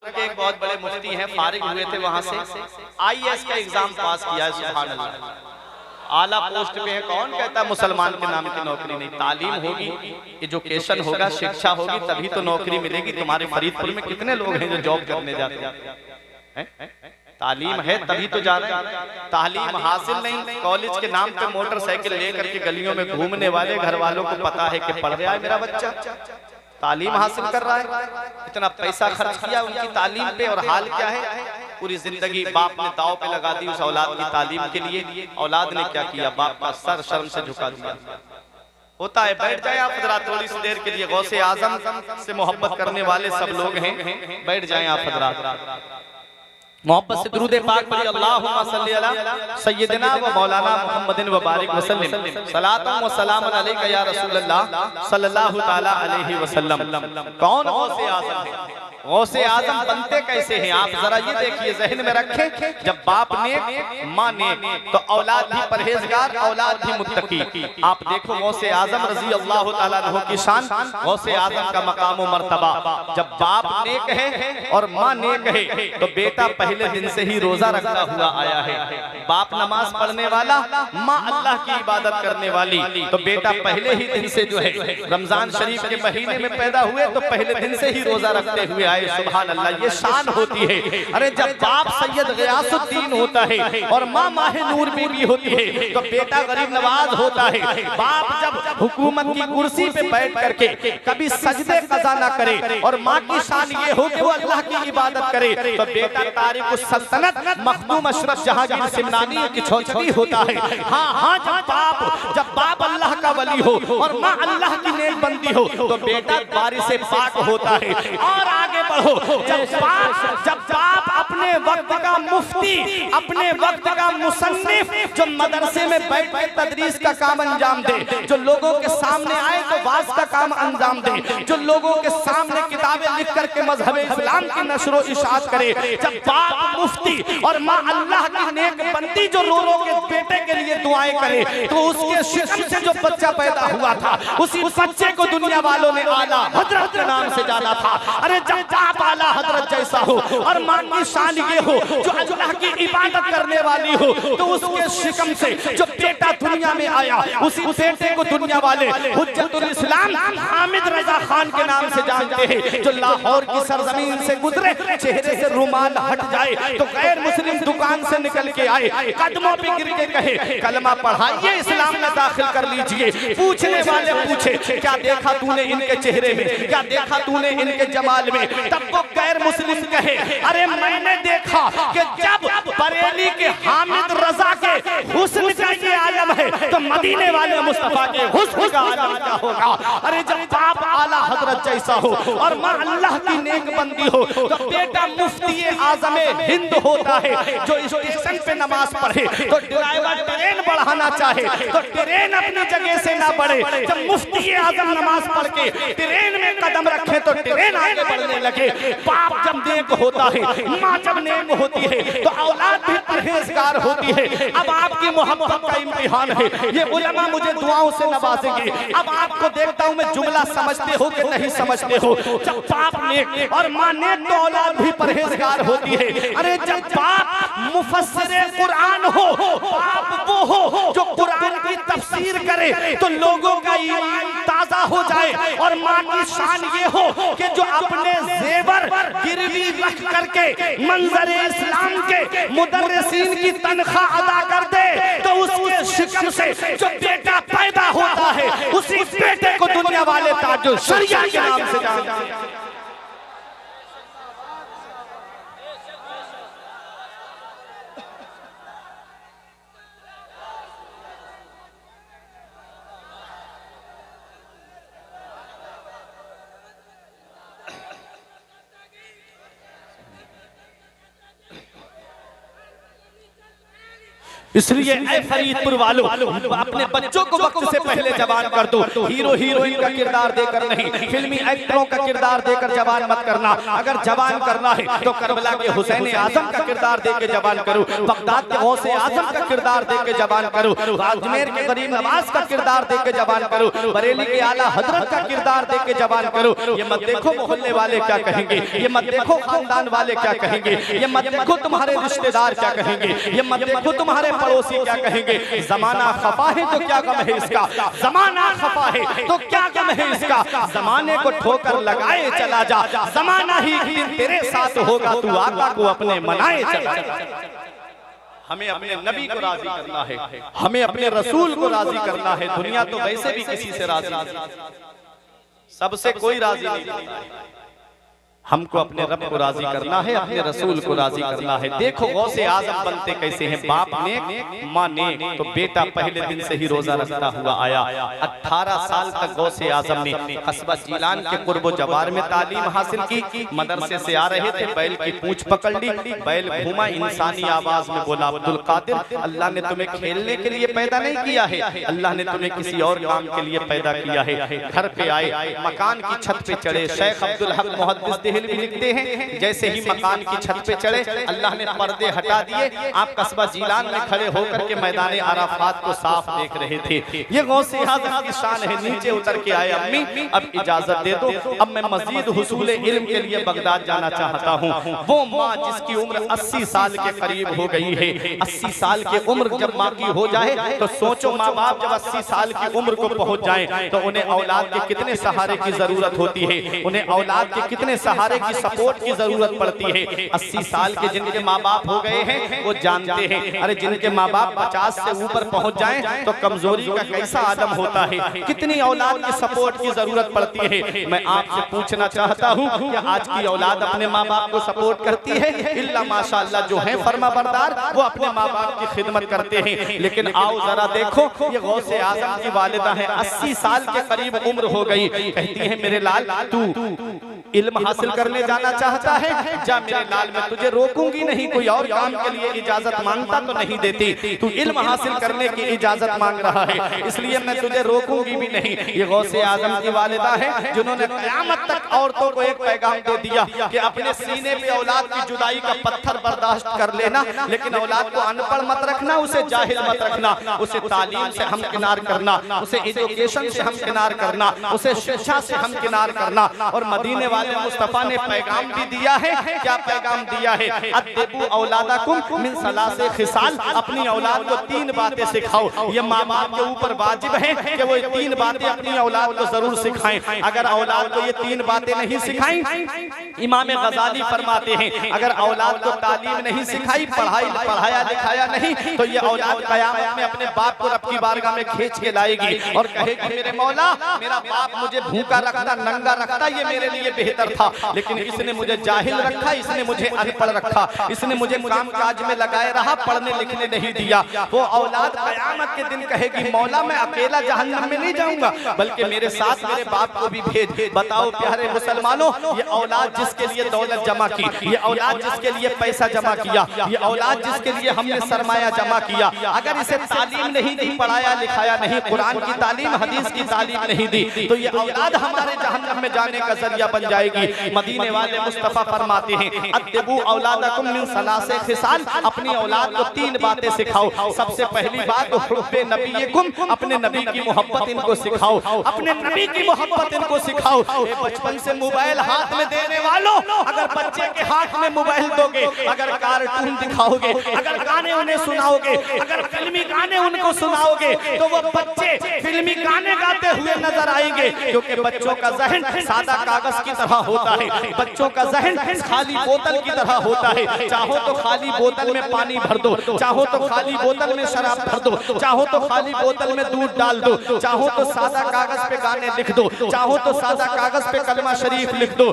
एक बहुत बड़े मुफ्ती हैं, फारिग हुए थे वहां से, आईएएस का एग्जाम पास किया है। सुभान अल्लाह, आला पोस्ट पे है। कौन कहता है मुसलमान के नाम की नौकरी नहीं? तालीम होगी, एजुकेशन होगा, शिक्षा होगी, तभी तो नौकरी मिलेगी। तुम्हारे फरीदपुर में कितने लोग हैं जो जॉब करने जाते हैं? तालीम है तभी तो जा रहे हैं। तालीम हासिल नहीं, कॉलेज के नाम पे मोटरसाइकिल लेकर के गलियों में घूमने वाले घर वालों को पता है कि पढ़ रहा है मेरा बच्चा, तालीम हासिल कर रहा है, इतना पैसा खर्च किया उनकी तालीम पे, और हाल क्या है? पूरी जिंदगी बाप ने दाव पे लगा दी उस औलाद की तालीम के लिए। औलाद ने क्या किया? बाप का सर शर्म से झुका दिया। होता है, बैठ जाए आप हजरात थोड़ी सी देर के लिए। गौसे आजम से मोहब्बत करने वाले सब लोग हैं, बैठ जाए आप हजरात, मोहब्बत से दुरूद पाक पढ़िए। अल्लाहुम्मा सल्ली अला सय्यदिना व मौलाना मुहम्मदिन व बारिक वसल्लम, सलातुम व सलामुन अलैका या रसूलल्लाह सल्लल्लाहु ताला अलैहि वसल्लम। कौन गौसे आजम है? गौसे आजम बनते कैसे हैं? आप जरा ये देखिए, जहन में रखें, जब बाप नेक माँ नेक तो औलाद भी परहेजगार, औलाद भी मुत्तकी। आप देखो गौसे आजम रजी अल्लाह ताला अन्हु की शान, गौसे आजम का मकाम व मर्तबा। जब बाप नेक है और माँ नेक है तो बेटा पहले दिन से ही रोजा रखता हुआ आया है। बाप नमाज पढ़ने वाला, माँ अल्लाह की इबादत करने वाली, तो बेटा पहले ही दिन से जो है रमजान शरीफ के महीने में पैदा हुए तो पहले दिन से ही रोजा रखते हुए आए। सुभान अल्लाह, ये शान होती है। अरे जब बाप सैयद गियासुद्दीन होता है और माँ माहे नूर बीबी होती है तो बेटा गरीब नवाज होता है। बाप जब हुकूमत की कुर्सी पे बैठ करके कभी सजदे कज़ा ना करे और माँ की शान ये हो कि वो अल्लाह की इबादत करे, तो बेटा तारिक सल्तनत मखदूम अशरफ जहांगीर सिमनानी की छोचती होता है। हाँ हाँ, जब बाप अल्लाह का वली हो और माँ अल्लाह की नेक बंदी हो तो बेटा बारिश से पाक होता है। और आगे आगे बढ़ो। जब बाप अपने वक्त का मुफ्ती, अपने वक्त का मुसन्निफ, जो मदरसे में बैठ के तदरीस का काम अंजाम दे, जो लोगों के सामने आए तो वाज का काम अंजाम दे, जो लोगों के सामने किताबें लिख करके मजहब इस्लाम की नशरो इशाअत करे, जब बाप मुफ्ती और माँ अल्लाह की नेक बंदी जो रो रो के बेटे के लिए दुआएं करे, तो उसके शिकम से जो बच्चा पैदा हुआ था, उसी बच्चे को दुनिया वालों ने आला हजरत के नाम से जाना था। अरे जब बाप आला हजरत जैसा हो और माँ की शान ये हो जो अल्लाह की इबादत करने वाली हो, तो उसके शिकम से जो बेटा दुनिया में आया, उसी बेटे को दुनिया वाले हुज्जतुल इस्लाम हामिद रजा खान के नाम से जानते हैं, जो लाहौर की सरजमीन से गुजरे, चेहरे से रुमाल हट जाए तो गैर मुस्लिम दुकान से निकल के आए, कदमों पे गिर के कहे कलमा पढ़ाइए, इस्लाम में दाखिल कर लीजिए। पूछने वाले पूछे क्या देखा तूने इनके चेहरे में, क्या देखा तूने इनके जमाल में, तब वो गैर मुस्लिम कहे अरे मैंने देखा कि जब बरेली के हामिद रजा के हुस्न का ये आलम है तो मदीने वाले मुस्तफा के हुस्न का आलम क्या होगा। अरे जब बाप आला हजरत जैसा हो और माँ अल्लाह की नेक बंदी हो, तो बेटा मुफ्ती आजम हिंद होता है, जो स्टेशन पे नमाज पढ़े तो ड्राइवर ट्रेन बढ़ाना चाहे तो ट्रेन अपनी जगह से ना बढ़े, जब मुफ्ती आजम नमाज पढ़ के ट्रेन में कदम रखे तो ट्रेन आगे बढ़ने लगे। बाप जब नेक होता है, माँ जब नेक होती है, तो औलाद भी परहेजगार होती है। अब आपकी मोहब्बत का इम्तिहान है, ये उलमा मुझे दुआओं से नवाजेंगे। अब आपको देखता हूँ मैं जुमला समझते हो कि नहीं समझते हो। जब बाप नेक और माँ नेक तो औलाद भी परहेजगार होती है। अरे जब बाप मुफस्सिर कुरान हो, बाप वो हो जो कुरान की तफसीर करे तो लोगों का ईमान ताजा हो जाए, और माँ की शान ये हो कि जो अपने जेवर गिरवी रख करके मंजरे इस्लाम के मुदर्रिसीन की तनख्वाह अदा कर दे, तो उसके शिकम से जो बेटा पैदा होता है, उसी बेटे को दुनिया वाले ताजुल शरिया के नाम से जानते हैं। इसलिए ऐ फरीदपुर वालों, अपने बच्चों को वक्त से पहले जवान कर दो। हीरो हीरोइन का किरदार देकर नहीं, फिल्मी एक्टरों का किरदार देकर जवान मत करना। अगर जवान करना है तो करबला के हुसैन आजम का किरदार देकर जवान करो, बगदाद के गौसे आजम का किरदार देकर जवान करो, अजमेर के गरीब नवाज का किरदार देकर जवान करो, बरेली के आला हजरत का किरदार देकर जवान करो। ये मत देखो मोहल्ले वाले क्या कहेंगे, ये मत देखो खानदान वाले क्या कहेंगे, ये मत देखो तुम्हारे रिश्तेदार क्या कहेंगे, ये मत देखो तुम्हारे पड़ोसी क्या कहेंगे। जमाना खफा है तो क्या गम है इसका, जमाना खफा है तो क्या गम है इसका। जमाने को ठोकर लगाए चला जा, जमाना ही एक दिन तेरे साथ होगा, तू आका को अपने मनाए चला जा। हमें अपने नबी को राजी करना है, हमें अपने रसूल को राजी करना है। दुनिया तो वैसे भी किसी से राजी नहीं, सबसे कोई राजी नहीं। हमको अपने रब को राजी करना है, अपने रसूल को राजी करना है। देखो गौसे आजम बनते कैसे हैं, बाप ने माँ ने, तो बेटा पहले दिन से ही रोजा रखता हुआ आया। 18 साल तक गौसे आजम ने कस्बा जीलान के कुर्बो जवार में तालीम हासिल की। मदरसे से आ रहे थे, बैल की पूंछ पकड़ ली, बैल घूमा, इंसानी आवाज में बोला अब्दुल कादिर, अल्लाह ने तुम्हें खेलने के लिए पैदा नहीं किया है, अल्लाह ने तुम्हें किसी और काम के लिए पैदा किया है। घर पे आए, मकान की छत पे चढ़े। शेख अब्दुल हक मुहद्दिस भी लिखते हैं, जैसे ही मकान की छत पे चढ़े अल्लाह ने पर्दे हटा दिए। आप कस्बा जीलान में खड़े होकर के मैदान अराफात को साफ देख रहे थे। ये गौसे आज़म की शान है। नीचे उतर के आए, अम्मी अब इजाजत दे दो, अब मैं मजीद हुसूल इल्म के लिए बगदाद जाना चाहता हूँ। वो माँ जिसकी उम्र 80 साल के करीब हो गई है, 80 साल की उम्र जब माँ की हो जाए तो सोचो, माँ बाप जब 80 साल की उम्र को पहुंच जाए तो उन्हें औलाद के कितने सहारे की जरूरत होती है, उन्हें औलाद के कितने सहारे की सपोर्ट की जरूरत पड़ती है। 80 साल के जिनके माँ बाप हो गए हैं वो जानते हैं। अरे जिनके माँ बाप 50 से ऊपर पहुंच जाएं तो कमजोरी का कैसा आलम होता है, कितनी औलाद की सपोर्ट की जरूरत पड़ती है। मैं आपसे पूछना चाहता हूँ कि आज की औलाद अपने माँ बाप को सपोर्ट करती है? इल्ला माशाअल्लाह जो है फर्माबरदार, वो अपने माँ बाप की खिदमत करते हैं। लेकिन आओ जरा देखो, ये गौसे आजम की वालिदा है, 80 साल के करीब उम्र हो गई, कहती है मेरे लाल तू इल्म हासिल करने जाना चाहता है, जा मेरे लाल मैं तुझे रोकूंगी नहीं, कोई और काम के लिए इजाजत मांगता तो नहीं देती, तू इल्म हासिल करने की इजाजत मांग रहा है इसलिए मैं तुझे रोकूंगी भी नहीं। ये गौसे आजम की वालिदा है जिन्होंने क़यामत तक औरतों को एक पैगाम दे दिया कि अपने सीने पे औलाद की जुदाई का पत्थर बर्दाश्त कर लेना, लेकिन औलाद को अनपढ़ मत रखना, उसे जाहिल मत रखना, उसे तालीम से हमकिनार करना, उसे एजुकेशन से हमकिनार करना, उसे शिक्षा से हमकिनार करना। और मदीने वाले मुस्तफा ने पैगाम भी दिया है। क्या पैगाम दिया है? अद्दिबू औलादकुम मिन सलासे खिसाल, अपनी औलाद को 3 बातें सिखाओ। ये माँ बाप के ऊपर वाजिब है कि वो 3 बातें अपनी औलाद को जरूर सिखाएं। अगर औलाद को ये 3 बातें नहीं सिखाई, इमाम गजाली फरमाते हैं अगर औलाद को तालीम नहीं सिखाई, पढ़ाया लिखाया नहीं, तो ये औलाद क़यामत में अपने बाप को रब की बारगाह में खींच के लाएगी और कहेगी मेरे मौला मेरा बाप मुझे भूखा रखता, नंगा रखता, ये मेरे लिए बेहतर था, लेकिन इसने मुझे जाहिल रखा, इसने मुझे अनपढ़ रखा, इसने मुझे काम काज में लगाए रहा, पढ़ने लिखने नहीं दिया। वो औलाद क़यामत के दिन कहेगी मौला मैं अकेला जहन्नम में नहीं जाऊंगा, बल्कि मेरे साथ मेरे बाप को भी भेज। बताओ प्यारे मुसलमानों, ये औलाद जिसके लिए दौलत जमा की, ये औलाद जिसके लिए पैसा जमा किया, ये औलाद जिसके लिए हमने सरमाया जमा किया, अगर इसे तालीम नहीं दी, पढ़ाया लिखाया नहीं, कुरान की तालीम हदीस की तालीम नहीं दी, तो ये औलाद हमारे जहन्नम में जाने का जरिया बन जाएगी। मदीने वाले मुस्तफा फरमाते हैं अद्दिबू औलादकुम मिन सलासे खिसाल, अपनी औलाद को 3 बातें सिखाओ। सबसे पहली बात हुब्बे नबीयकुम, अपने नबी की मोहब्बत इनको सिखाओ, अपने नबी की मोहब्बत इनको सिखाओ। बचपन से मोबाइल हाथ में देने वालों, अगर बच्चे के हाथ में मोबाइल दोगे, अगर कार्टून दिखाओगे, अगर गाने उन्हें सुनाओगे, अगर फिल्मी गाने उनको सुनाओगे, तो वो बच्चे फिल्मी गाने गाते हुए नजर आएंगे, क्योंकि बच्चों का जहन सादा कागज की तरह होता है, बच्चों का जहन खाली बोतल की तरह होता है। चाहो तो खाली बोतल में पानी भर दो, चाहो तो खाली बोतल में शराब भर दो, चाहो तो खाली बोतल में दूध डाल दो, चाहो तो सादा कागज पे गाने लिख दो, चाहो तो सादा कागज पे कलमा शरीफ लिख दो।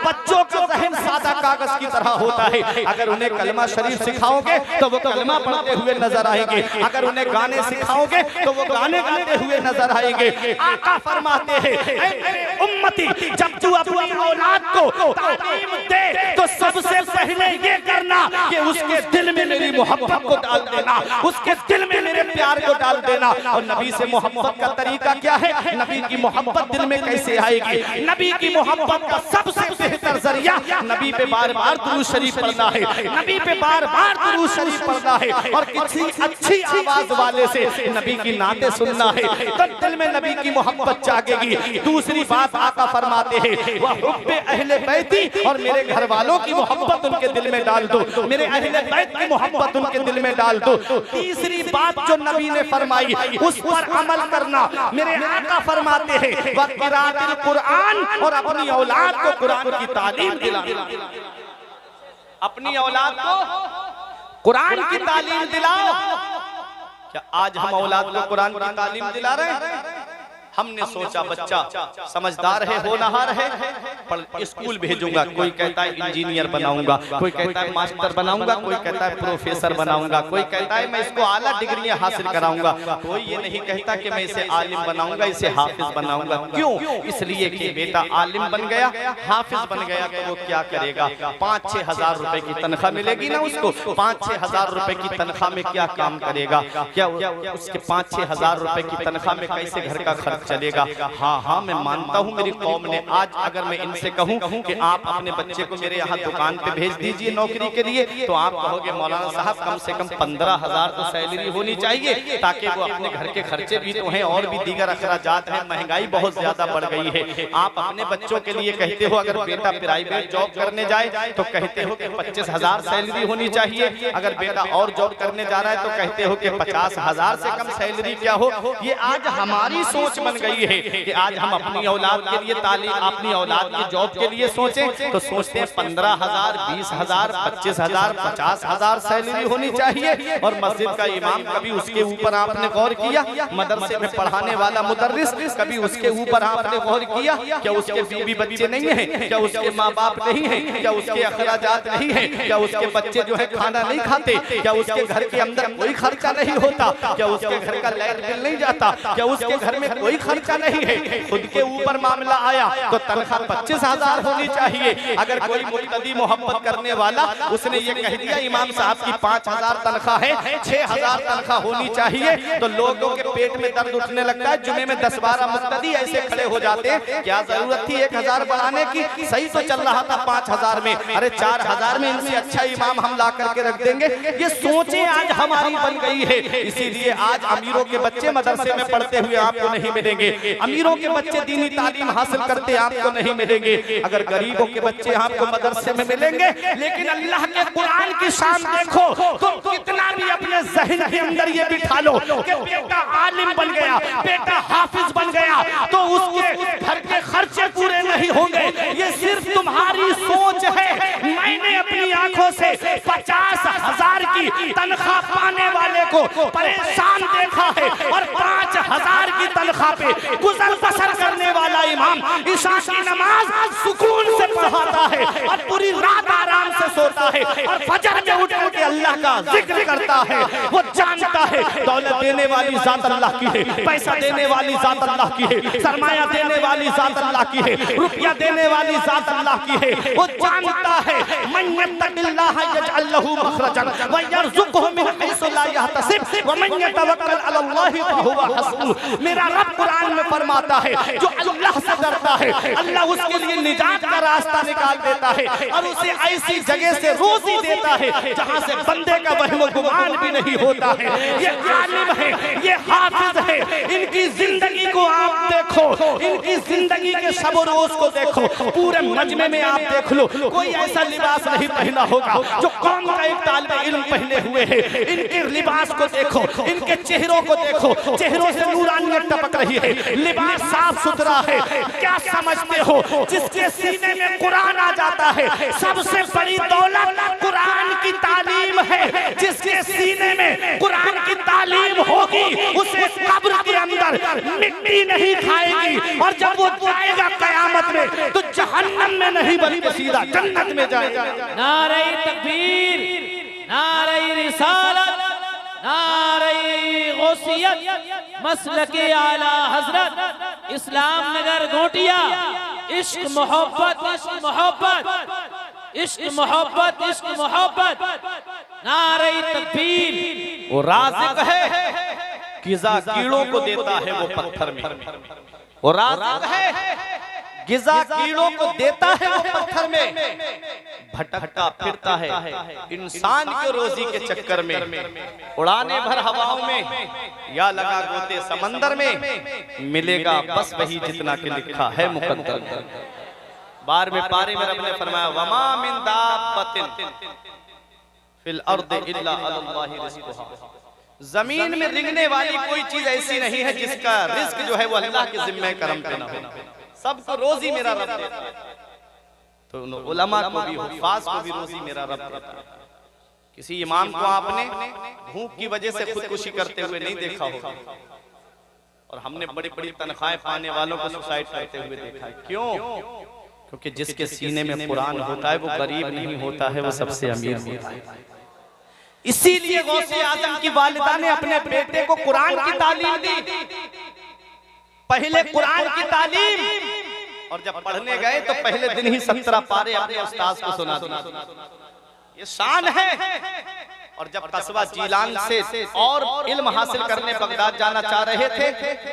बच्चों का जहन सादा कागज की तरह होता है। अगर उन्हें कलमा शरीफ सिखाओगे तो वो कलमा पढ़ते हुए नजर आएंगे, अगर उन्हें गाने सिखाओगे तो वो गाने गाते हुए नजर आएंगे। आका फरमाते हैं उम्मती, जब तू अपनी औलाद को तालीम दे तो सबसे पहले ये करना कि उसके दिल में मेरी मोहब्बत को डाल देना, उसके दिल में मेरे प्यार को डाल देना। और नबी से मोहब्बत का तरीका क्या है? नबी की मोहब्बत दिल में कैसे आएगी? नबी की मोहब्बत का सबसे बेहतर जरिया नबी पे बार-बार दुरूद शरीफ पढ़ना है, नबी पे बार-बार दुरूद शरीफ पढ़ना है और किसी अच्छी आवाज वाले से नबी की नाते सुनना है, तब दिल में नबी की मोहब्बत जागेगी। दूसरी बात आका फरमाते हैं वह हुब्बे अहले बैती, और मेरे घर वालों की मोहब्बत उनके दिल में डाल दो, मेरे अहले बैत की मोहब्बत उनके दिल में डाल दो। तीसरी बात जो नबी ने फरमाई उस पर अमल करना। मेरे आका फरमाते हैं वह क़िराअतुल कुरान, और अपनी औलाद को कुरान की तालीम दिलाना, अपनी औलाद को कुरान की तालीम दिलाओ। क्या आज हम औलाद को कुरान की तालीम दिला रहे हैं? हमने सोचा बच्चा समझदार है, होनहार है, पर स्कूल भेजूंगा, कोई कहता है इंजीनियर बनाऊंगा, कोई कहता है मास्टर बनाऊंगा, कोई कहता है प्रोफेसर बनाऊंगा, कोई कहता है मैं इसको आला डिग्रियां हासिल कराऊंगा, कोई ये नहीं कहता कि मैं इसे आलिम बनाऊंगा, इसे हाफिज बनाऊंगा। क्यों? इसलिए कि बेटा आलिम बन गया, हाफिज बन गया तो वो क्या करेगा? 5-6 हजार रुपए की तनख्वाह मिलेगी ना उसको, 5-6 हजार रुपए की तनख्वाह में क्या काम करेगा? क्या उसके 5-6 हजार रुपए की तनख्वाह में कैसे घर का खर्च चलेगा? हाँ, मैं मानता हूँ मेरी कौम ने आज अगर मैं इनसे कहूँ कि आप अपने बच्चे को मेरे यहाँ दुकान पे भेज दीजिए नौकरी के लिए, तो आप कहोगे मौलाना साहब कम से कम 15,000 तो सैलरी होनी चाहिए, ताकि वो अपने घर के खर्चे भी तो हैं और भी दीगर अखराजात हैं, महंगाई बहुत ज्यादा बढ़ गई है। आप अपने बच्चों के लिए कहते हो अगर बेटा प्राइवेट जॉब करने जाए तो कहते हो कि 25,000 सैलरी होनी चाहिए, अगर बेटा और जॉब करने जा रहा है तो कहते हो कि 50,000 से कम सैलरी क्या हो। ये आज हमारी सोच बन गई है कि आज हम अपनी औलाद के लिए तालीम, अपनी औलाद की जॉब के लिए सोचें तो सोचते हैं 15,000, 20,000, 25,000, 50,000 सैलरी होनी चाहिए। और मस्जिद का इमाम कभी उसके ऊपर आपने गौर किया? मदरसे में पढ़ाने वाला मुदर्रिस कभी उसके ऊपर आपने गौर किया? क्या उसके बीवी बच्चे नहीं है? क्या उसके माँ बाप नहीं है? क्या उसके अखराजात नहीं है? क्या उसके बच्चे जो है खाना नहीं खाते? क्या उसके घर के अंदर कोई खर्चा नहीं होता? क्या उसके घर का लाइट बिल नहीं जाता? क्या उसके घर में कोई खर्चा नहीं है, खुद के ऊपर मामला आया तो तनख्वाह 25,000 होनी चाहिए। अगर कोई मुक्तदी मोहब्बत करने वाला उसने ये कह दिया इमाम साहब की 5,000 तनख्वाह है, 6,000 तनख्वाह होनी चाहिए, तो लोगों के पेट में दर्द उठने लगता है। जुमे में 10-12 मुक्तदी ऐसे खड़े हो जाते हैं, क्या जरूरत थी 1,000 बढ़ाने की, सही तो चल रहा था 5,000 में, अरे 4,000 में इनसे अच्छा इमाम हम ला करके रख देंगे। ये सोचें आज हमारी बन गई है। इसीलिए आज अमीरों के बच्चे मदरसे में पढ़ते हुए आपको नहीं मिलेंगे, अमीरों के बच्चे दीनी तालीम हासिल करते आपको नहीं मिलेंगे, अगर गरीबों के बच्चे आपको मदरसे में मिलेंगे। लेकिन अल्लाह के कुरान की शान देखो तो कितना भी अपने ज़हन के अंदर ये बिठा लो कि बेटा आलिम बन गया, बेटा हाफिज बन गया, तो उसके घर के खर्चे पूरे नहीं होंगे। ये सिर्फ तुम्हारी सोच है। मैंने अपनी आंखों से 50,000 की तनख्वाह पाने वाले को परेशान देखा है और 5,000 की तनख्वाह पे गुजर बसर करने वाला इमाम ईशा की नमाज सुकून से पढ़ाता है और पूरी रात आराम से सोता है और फजर में उठ के अल्लाह का जिक्र करता है। वो जानता है दौलत देने वाली जात अल्लाह की है, पैसा देने वाली जात अल्लाह की है, सरमाया देने वाली जात अल्लाह की है, रुपया देने वाली जात अल्लाह की है। वो जानता है मन यत्तकिल्लाह यजअल लहू मखरजन व यरज़ुक़हु मिन हैसु ला यहतसिब व मन यतवक्कल अलल्लाहि फहुवा हस्बुह। मेरा रब कुरान में फरमाता है जो अल्लाह से डरता है अल्लाह उसके लिए निजात का रास्ता निकाल देता है और उसे ऐसी जगह से रोजी देता है जहां से बंदे का वहम गुमान भी नहीं होता है। ये आलिम है, ये हाफिज है, इनकी जिंदगी को आप देखो, इनकी जिंदगी के शब और रोज को देखो, पूरे मजमे में आप देख लो कोई ऐसा लिबास नहीं पहना होगा जो कौम का एक तालिब इल्म पहने हुए है। इनके लिबास को देखो, इनके चेहरों को देखो, चेहरों से नूरानियत टपक रही है, लिबास साफ सुथरा है। क्या समझते हो जिसके सीने में कुरान आ जाता है सबसे बड़ी दौलत कुरान की तालीम है। जिसके सीने में कुरान की तालीम होगी उसे कब्र के अंदर मिट्टी नहीं खाएगी और जब वो जाएगा कयामत में तो जहन्नम में नहीं बल्कि सीधा जन्नत में जाएगा। नारे तकबीर, नारे रिसालत, नारे गौसियत, मसलके आला हजरत, इस्लाम नगर गोटिया। इश्क मोहब्बत, इश्क मोहब्बत, इश्क मोहब्बत, इश्क मोहब्बत, नारे तकबीर। वो राज़िक है, गिज़ा कीड़ों को देता है वो पत्थर में। वो राज़िक है, गिज़ा कीड़ों को देता है वो पत्थर में। भटकता फिरता है इंसान के रोजी के चक्कर में, उड़ाने भर हवाओं में या लगा गोते समंदर में, मिलेगा बस वही जितना कि लिखा है मुकद्दर में। बार में पारे में रब ने फरमाया वमा मिन दाब्बतिन फिल अर्दि इल्ला अलल्लाहि रिज़्कुहा। जमीन में रिंगने वाली कोई चीज ऐसी नहीं है जिसका रिस्क जो है वो अल्लाह के जिम्मे करम पे ना हो। सबको रोजी मेरा रब देता है, तो उलमा को भी हुफ़ाज़ को भी रोजी मेरा रब देता है। किसी इमाम को आपने भूख की वजह से खुदकुशी करते हुए नहीं देखा होगा, और हमने बड़ी बड़ी तनख्वाहें पाने वालों को सुसाइड करते हुए देखा है। क्यों? क्योंकि जिसके सीने में कुरान होता है वो गरीब नहीं होता है, वो सबसे अमीर होता है। इसीलिए गौसे आजम की वालिदा ने अपने बेटे को कुरान की तालीम दी। पहले कुरान की तालीम, और जब पढ़ने गए तो पहले दिन ही 17 पारे अपने उस्ताद को सुना दिए। ये शान है। और जब कस्बा जीलान से और इल्म हासिल करने बगदाद जाना चाह रहे थे,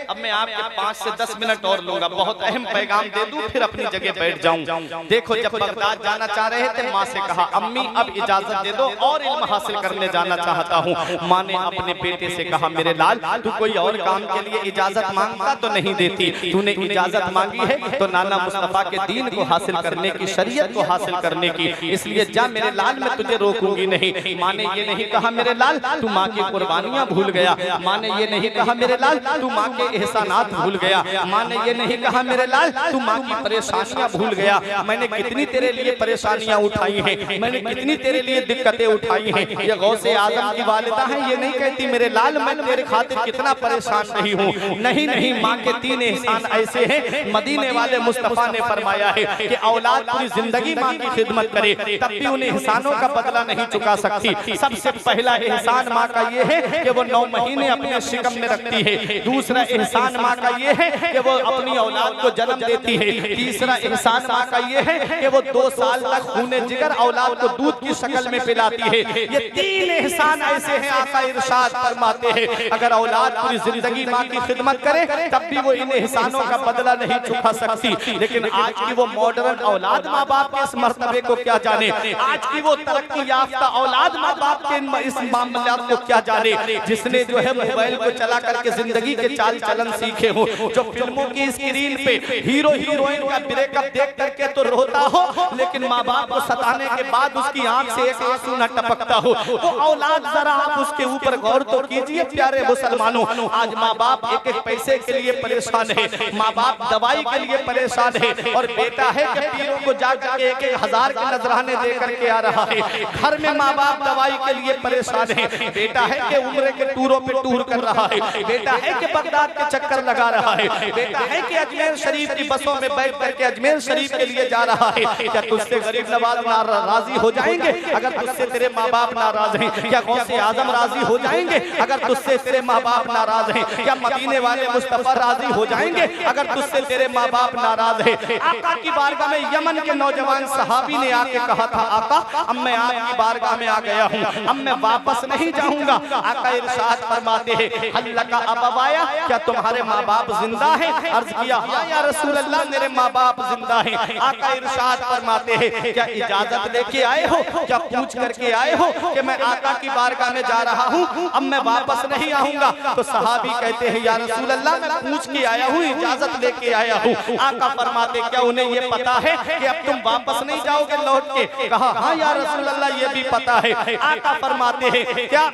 अब मैं आपके 5 से 10 मिनट और लूंगा, बहुत अहम पैगाम दे दूं फिर अपनी जगह बैठ जाऊं। देखो, जब बगदाद जाना चाह रहे थे, माँ से कहा अम्मी अब इजाजत दे दो और इल्म हासिल करने जाना चाहता हूँ। माँ ने अपने बेटे से कहा मेरे लाल, तू कोई और काम के लिए इजाजत मांगता तो नहीं देती, तूने इजाजत मांगी है तो नाना मुस्तफा के दीन को हासिल करने की, शरीयत को हासिल करने की, इसलिए जा मेरे लाल, मैं तुझे रोकूंगी नहीं। माँ ने ये नहीं कहा मेरे लाल तू माँ की कुर्बानियां भूल गया, माँ ने ये नहीं कहा मेरे लाल तू माँ के एहसानात भूल गया, माँ ने ये नहीं कहा मेरे लाल तू माँ की परेशानियां भूल गया। मैंने कितनी तेरे लिए परेशानियां उठाई हैं, मैंने कितनी तेरे लिए दिक्कतें उठाई हैं। ये गौसे आजम की वालिदा है, ये नहीं कहती मेरे लाल मैं तेरे खातिर कितना परेशान नहीं हूँ। नहीं नहीं, माँ के 3 एहसान ऐसे हैं, मदीने वाले मुस्तफा ने फरमाया है कि औलाद पूरी जिंदगी माँ की खिदमत करे तब भी उन एहसानों का बदला नहीं चुका सकती। सबसे सबसे पहला एहसान माँ का ये है कि वो 9 महीने अपने शिकम में रखती है। दूसरा एहसान माँ का ये है कि वो अपनी औलाद को जन्म देती है। तीसरा एहसान माँ का ये है कि वो 2 साल तक खूने जिगर औलाद को दूध की शक्ल में पिलाती है। ये 3 एहसान ऐसे हैं, आका इरशाद फरमाते हैं अगर औलाद पूरी जिंदगी माँ की खिदमत करे तब भी वो इन एहसानों का बदला नहीं चुका सकती। लेकिन आज की वो मॉडर्न औलाद माँ बाप के इस मर्तबे को क्या जाने, आज की वो तरक्की याफ्ता औलाद माँ बाप के इस मामलात को क्या जाने, जिसने जो है मोबाइल को चला करके जिंदगी के चाल चलन सीखे हो, जो फिल्मों की स्क्रीन पे हीरो हीरोइन का ब्रेकअप देख करके तो रोता हो, लेकिन माँ बाप को सताने के बाद उसकी आंख से एक आंसू न टपकता हो। वो औलाद जरा आप उसके ऊपर गौर तो कीजिए प्यारे मुसलमानों। आज माँ बाप एक एक पैसे के लिए परेशान है, माँ बाप दवाई के लिए परेशान है, और बेटा है कि पीरों को जाकर के 1,000 के नजराने दे करके आ रहा है। घर में माँ बाप दवाई के लिए परेशान है, बेटा है कि उम्र के टूरों पे टूर कर रहा है, बेटा है कि बगदाद के चक्कर लगा रहा है, बेटा है कि अजमेर शरीफ की बसों में बैठ करके अजमेर शरीफ के लिए जा रहा है। क्या तुझसे गरीब नवाज राजी हो जाएंगे अगर तुझसे तेरे माँ बाप नाराज हैं? क्या गौसे आजम राजी हो जाएंगे अगर तुझसे तेरे माँ बाप नाराज हैं? क्या मदीने वाले मुस्तफा राजी हो जाएंगे अगर तुझसे तेरे माँ बाप नाराज हैं? आका की बारगाह में यमन के नौजवान सहाबी ने आके कहा था आका अब मैं आपकी बारगाह में आ गया हूँ, अब मैं वापस नहीं जाऊंगा। आका इरशाद फरमाते हैं हल्ला का अबवाया, क्या तुम्हारे माँ बाप जिंदा हैं? अर्ज किया हाँ या रसूल अल्लाह मेरे माँ बाप जिंदा हैं। आका इरशाद फरमाते हैं क्या इजाजत लेके आए हो, क्या पूछ करके आए हो कि मैं आका की बारगाह में जा रहा हूँ, अब मैं वापस नहीं आऊंगा? तो सहाबी कहते हैं या रसूल अल्लाह मैं पूछ के आया हूँ, इजाजत लेके आया हूँ। आका फरमाते क्या उन्हें ये पता है कि अब तुम वापस नहीं जाओगे लौट के? कहा हाँ या रसूल अल्लाह ये भी पता है। आका फरमाते हैं क्या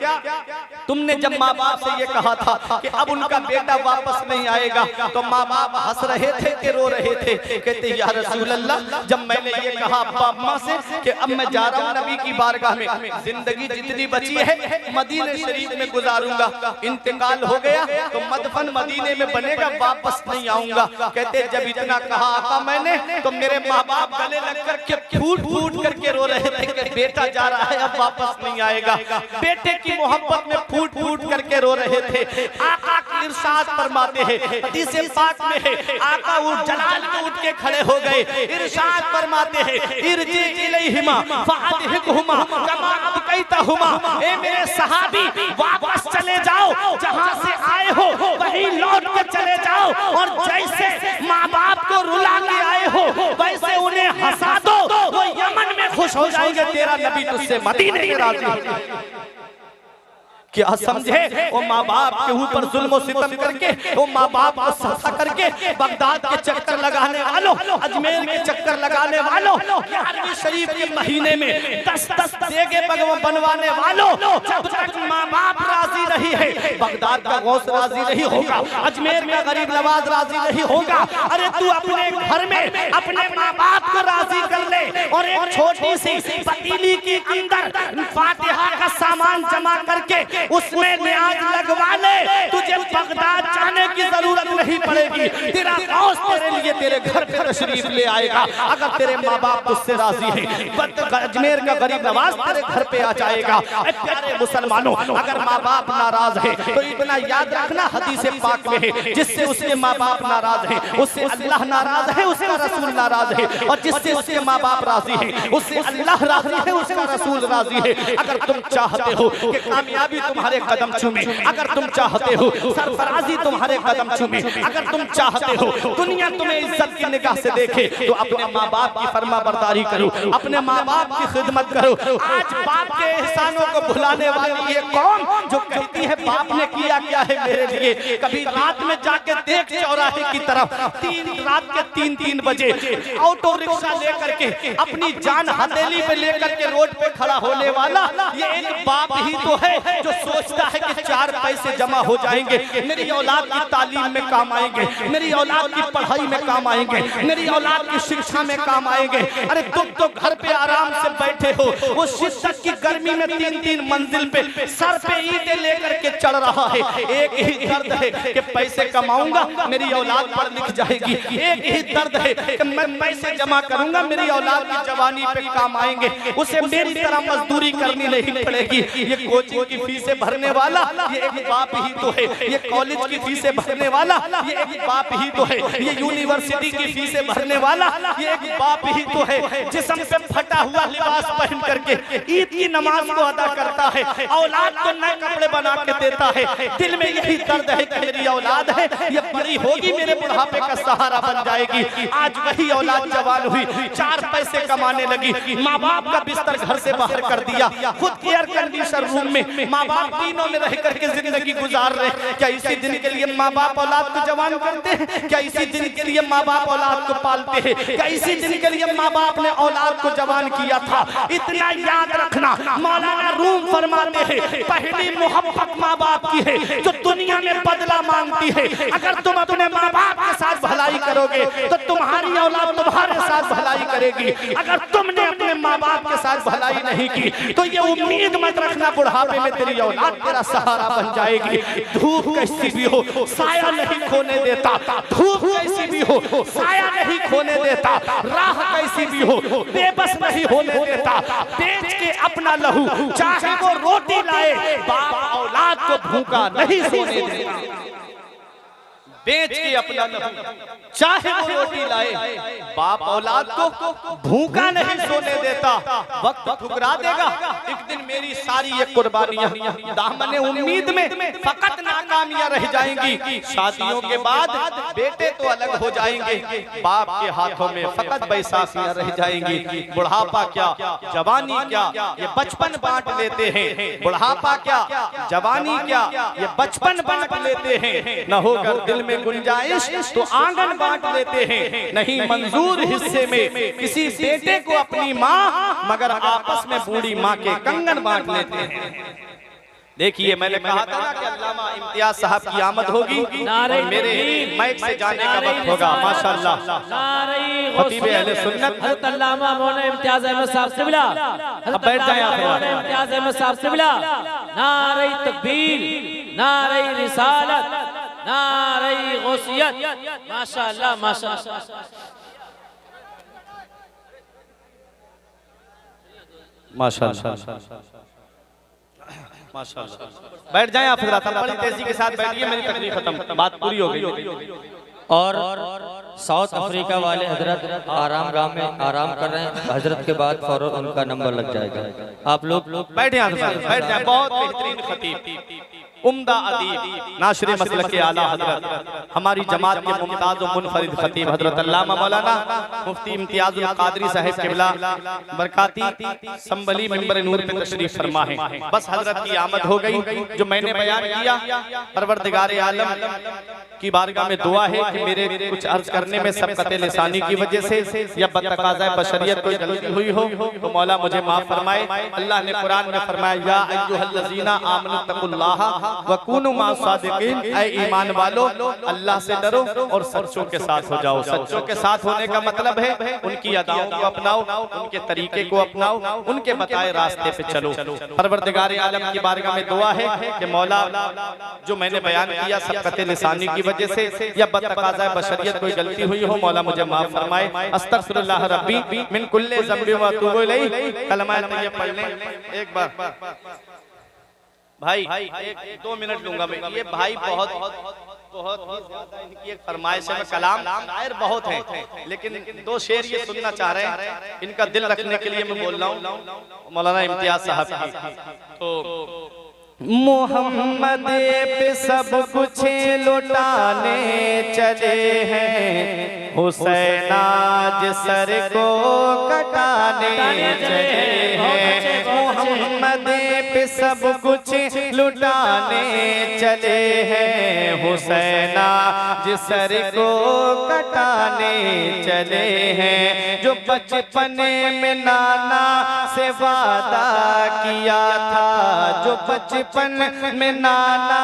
तुमने जब माँ बाप से ये कहा था कि अब उनका बेटा वापस नहीं आएगा तो माँ बाप हंस रहे थे कि रो रहे थे? कहते या रसूल अल्लाह जब मैंने ये कहा अब्बा अम्मा से कि अब मैं जा रहा हूँ नबी की बारगाह में, जिंदगी जितनी बची है मदीने शरीफ में गुजारूंगा, इंतकाल हो गया तो मदफन मदीने में बनेगा, वापस नहीं आऊंगा। कहते जब इतना कहा आका मैंने तो मेरे माँ बाप गले लग करके फूट फूट करके रो रहे थे कि बेटा जा रहा है अब वापस नहीं आएगा। बेटे की मोहब्बत में फूट फूट करके रो रहे थे। आका की इरशाद फरमाते हैं हदीस पाक में है आका वो जलाल के उठ के खड़े हो गए, इरशाद फरमाते हैं इरजी इलैहिमा फअदहिकहुमा कमा अबकैतहुमा, ए मेरे सहाबी वापस चले जाओ, जहां से आए हो वहीं लौट के चले जाओ, और जैसे माँ बाप को रुला के आए हो वैसे उन्हें हंसा दो, वो यमन में खुश हो जाएंगे, तेरा नबी तुझसे मदीने में राजी है। क्या समझे? वो माँ बाप के ऊपर जुल्म और सितम करके, वो माँ बाप को सता करके बगदाद के चक्कर लगाने वालों, अजमेर के चक्कर लगाने वालों, 11वीं शरीफ के महीने में 10-10 देगे बनवाने वालों, जब तक माँ बाप राजी नहीं है बगदाद का गौस राजी नहीं होगा, अजमेर का गरीब नवाज राजी नहीं होगा। अरे तू अपने घर में अपने माँ बाप को राजी कर ले और एक छोटी सी पतीली के अंदर फातिहा का सामान जमा करके उसमें न्याज लगवा ले, तुझे बगदाद जाने की जरूरत नहीं पड़ेगी, तेरा गौस तेरे लिए तेरे घर पे तशरीफ ले आएगा। अगर तेरे माँ बाप तुझसे राजी हैं अजमेर का गरीब नवाज तेरे घर पे आ जाएगा। प्यारे मुसलमानों अगर माँ बाप नाराज है तो इतना याद रखना हदीस पाक में है जिससे उसके माँ बाप नाराज है उससे अल्लाह नाराज है, उसका रसूल नाराज है, और जिससे उसके माँ बाप राजी है उससे अल्लाह राजी है, उसका रसूल राजी है। अगर तुम चाहते हो कि कामयाबी तुम्हारे कदम चूमे, अगर तुम चाहते हो सरफराजी तुम्हारे कदम चूमे, अगर तुम चाहते हो दुनिया तुम्हें इज्जत की निगाह से देखे तो अपने माँ बाप की फर्मा बरदारी करो, अपने माँ बाप की खिदमत करो। आज बाप के एहसानों को भुलाने वाली ये कौम जो कहती है बाप ने किया क्या है मेरे लिए, कभी रात में जाके देख चौराहे की तरफ रात के 3-3 बजे ऑटो रिक्शा लेकर के अपनी जान हथेली पे लेकर के रोड पे खड़ा होने वाला ये एक बाप ही तो है जो सोचता है कि 4 पैसे जमा हो जाएंगे, मेरी औलाद की तालीम में काम आएंगे, मेरी औलाद की पढ़ाई में काम आएंगे, मेरी औलाद की शिक्षा में काम आएंगे। अरे तुम तो घर पे आराम से बैठे हो, वो शिद्दत की गर्मी में 3-3 मंजिल पे सर पे ईंटें लेकर के चढ़ रहा है। एक ही दर्द है कि पैसे कमाऊंगा मेरी औलाद पढ़ लिख जाएगी, एक ही दर्द है कि मैं पैसे जमा जमा करूंगा, मेरी औलाद की जवानी पे काम आएंगे, उसे मेरी तरह मजदूरी करनी नहीं पड़ेगी। ये कोचिंग की फीसें भरने वाला ये एक बाप ही तो है, ये कॉलेज की फीसें भरने वाला ये एक बाप ही तो है, ये यूनिवर्सिटी की फीसें भरने वाला ये एक बाप ही तो है। जिस्म पे फटा हुआ लिबास पहन करके ईद की नमाज को अदा करता है, औलाद को नए कपड़े बना के देता है। दिल में यही दर्द है कि मेरी औलाद है, ये बड़ी होगी मेरे बुढ़ापे का सहारा बन जाएगी। आज वही औलाद जवान हुई, 4 पैसे कमाने लगी, माँ बाप का बिस्तर घर से बाहर कर दिया, खुद एयर कंडीशनर रूम में माँ बाप तीनों में रह करके जिंदगी गुजार रहे। क्या इसी दिन के लिए माँ बाप औलाद को जवान करते हैं? क्या इसी दिन के लिए माँ बाप औलाद को पालते हैं? क्या इसी दिन के लिए माँ बाप ने औलाद को जवान किया था? इतना याद रखना, मौलाना रूम फरमाते हैं पहली मोहब्बत माँ बाप की है जो दुनिया में बदला मांगती है। अगर तुम अपने माँ बाप के साथ भलाई करोगे तो तुम्हारी औलाद तुम्हारे साथ भलाई करेगी। अगर तुमने अपने माँ बाप के साथ भलाई नहीं की तो ये उम्मीद मत रखना बुढ़ापे में तेरी औलाद तेरा सहारा बन जाएगी। धूप कैसी भी हो साया नहीं खोने देता, धूप कैसी भी हो साया नहीं खोने देता, राह कैसी भी हो बेबस नहीं होने देता। बेच के अपना लहू चाहे वो रोटी लाए, बाप औलाद को भूखा नहीं सोने देता। बेच के अपना लहू चाहे वो रोटी लाए, बाप औलाद को भूखा नहीं सोने देता। वक्त ठुकरा देगा, एक दिन मेरी सारी ये कुर्बानियां दामने उम्मीद में फकत नाकामियां रह जाएंगी। शादियों के बाद बेटे तो अलग हो जाएंगे, बाप के हाथों में फकत बैसाखियां रह जाएंगी। बुढ़ापा क्या जवानी क्या ये बचपन बांट लेते हैं, बुढ़ापा क्या जवानी क्या ये बचपन बांट लेते हैं। न होकर दिल में गुंजाइश तो आंगन बांट लेते हैं, नहीं मंजूर हिस्से में किसी बेटे को अपनी माँ, मगर आपस में बूढ़ी माँ के कंगन बांट लेते हैं। देखिए मैंने कहा था ना कि अल्लामा इम्तियाज साहब की आमद होगी, मेरे माइक से जाने का वक्त होगा। माशाअल्लाह खतीब अहले सुन्नत हज़रत अल्लामा मौलाना इम्तियाज अहमद साहब से मिला। अब बैठ जाएं आप। मौलाना इम्तियाज अहमद साहब से मिला। नारे तकबीर, नारे रिसालत, नारे गौसियत। माशाअल्लाह माशाअल्लाह। माशाअल्लाह माशाअल्लाह। बैठ जाएं आप हज़रात, बड़ी तेजी के साथ बैठिए, मेरी तकलीफ खत्म, बात पूरी हो गई। और साउथ अफ्रीका वाले हजरत आराम गाह में आराम कर रहे हैं, हजरत के बाद फौरन उनका नंबर लग जाएगा। आप लोग बैठे बैठ जाएं। बहुत बेहतरीन खतीब, उम्दा अदीब, नाशरे मसलक के आला हजरत, हमारी जमात के मुमताज और मुनफरिद खतीब हजरत अल्लामा मौलाना मुफ्ती इम्तियाजुल कादरी साहिब किबला बरकाती संभली मिंबर नूर पे तशरीफ फरमा है। बस हजरत की आमद हो गई। जो मैंने बयान किया, परवरदिगार आलम की बारगाह में दुआ है कि मेरे कुछ अर्ज करने में सबकत लिसानी की वजह से या बतकाज़ा बशरियत कोई गलती हुई हो तो मौला मुझे माफ फरमाए। अल्लाह ने कुरान में फरमाया, या अय्युहल्लज़ीना आमनु तक़ुल्लाह वकूनु माअस सादिकीन, ऐ ईमान वालो अल्लाह से डरो और सच्चों के साथ हो जाओ। सच्चों के साथ होने का मतलब है उनकी अदाओं को अपनाओ, उनके तरीके को अपनाओ, उनके बताए रास्ते पे चलो। परवरदिगार आलम की बारगाह में दुआ है कि मौला जो मैंने बयान किया सबकत लिसानी की वजह से या बतकाज़ा बशरियत कोई गलती हुई हो मौला मुझे माफ फरमाए। अस्तगफिरुल्लाह रब्बी मिन कुल्ले ज़ंबि व अतूबु इलैहि। कलमा तैयब पढ़ लें एक बार। भाई 1-2 मिनट लूंगा मैं। ये भाई बहुत ही ज्यादा इनकी एक फरमाइश है, कलाम शायर बहुत है लेकिन 2 शेर ये सुनना चाह रहे हैं, इनका दिल रखने के लिए मैं बोल रहा हूँ मौलाना इम्तियाज साहब की। तो मोहम्मद पे सब कुछ लुटाने चले हैं, हुसैन आज सर को कटाने चले हैं। मोहम्मद पे सब कुछ लुटाने चले हैं, हुसैन आज सर को कटाने चले हैं। जो बचपन में नाना से वादा किया था, जो बचपन में नाना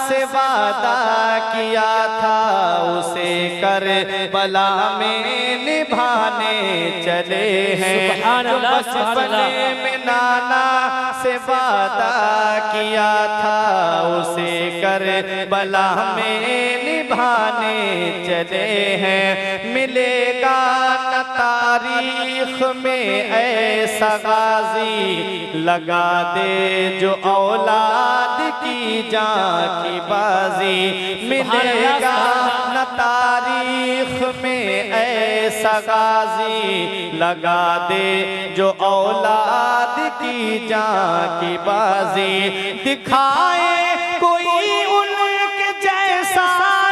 से वादा किया था, उसे करबला में निभाने चले हैं। जो बचपन में नाना से वादा किया था, उसे करबला में निभाने चले हैं। मिलेगा न तारीख में ऐसा गाजी, लगा दे जो औलाद की जान की बाजी। मिलेगा न तारीख में ऐसा गाजी, लगा दे जो औलाद की जान की बाजी। दिखाए कोई उनके जैसा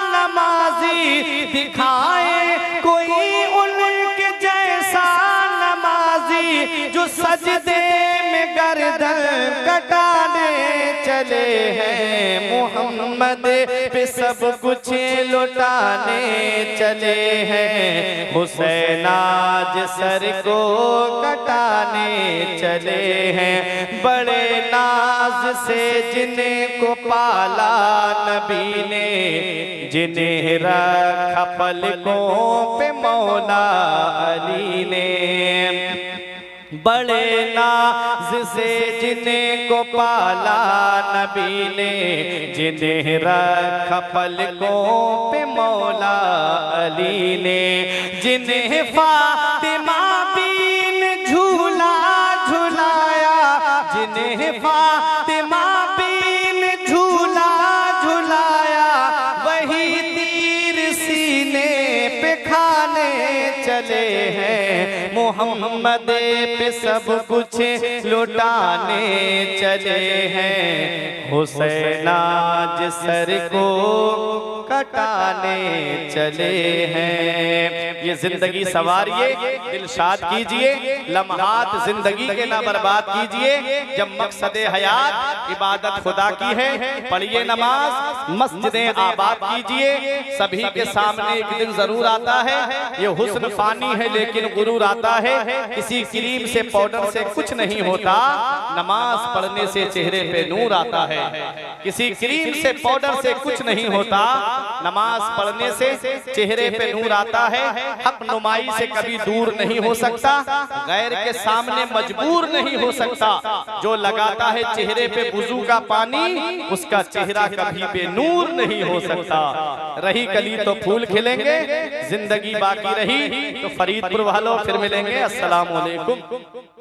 नमाजी, दिखाए कोई उनके जैसा नमाजी, जो सजदे में गर्दन कटाने चले हैं। मोहम्मद पे सब कुछ लुटाने चले हैं। हुसैन आज सर को कटाने चले हैं। बड़े नाज से जिनको पाला नबी ने, जिन्हें रखा पलकों पे मौला अली ने। बड़े नाज से जिनको पाला नबी ने, जिन्हें रखा पलकों पे मौला अली ने। जिन्हें फातिमा बीन झूला झुलाया, जिन्हें फातिमा बीन झूला झुलाया, वही तीर सीने पे खाने चले हैं। मोहम्मद पे सब कुछ लुटाने चले हैं। हुसैन आज सर को कटाने चले हैं। ये जिंदगी सवारिए, दिलशाद कीजिए, लम्हात जिंदगी के ना बर्बाद कीजिए। जब मकसद हयात इबादत खुदा की है, पढ़िए नमाज, मस्जिदें आबाद कीजिए। सभी के सामने एक दिन जरूर आता है। ये हुस्न फानी है लेकिन गुरूर आता है। किसी क्रीम से पाउडर से कुछ नहीं होता, नमाज पढ़ने से चेहरे पे नूर आता है। किसी क्रीम से पाउडर से कुछ नहीं होता, नमाज पढ़ने से चेहरे पे नूर आता है। हक नुमाई से कभी दूर नहीं हो सकता, गैर के सामने मजबूर नहीं हो सकता। जो लगाता है चेहरे पे वुजू का पानी, उसका चेहरा कभी बेनूर नहीं हो सकता। रही कली तो फूल खिलेंगे, जिंदगी बाकी रही तो फरीदपुर वालों फिर मिलेंगे। अस्सलाम वालेकुम।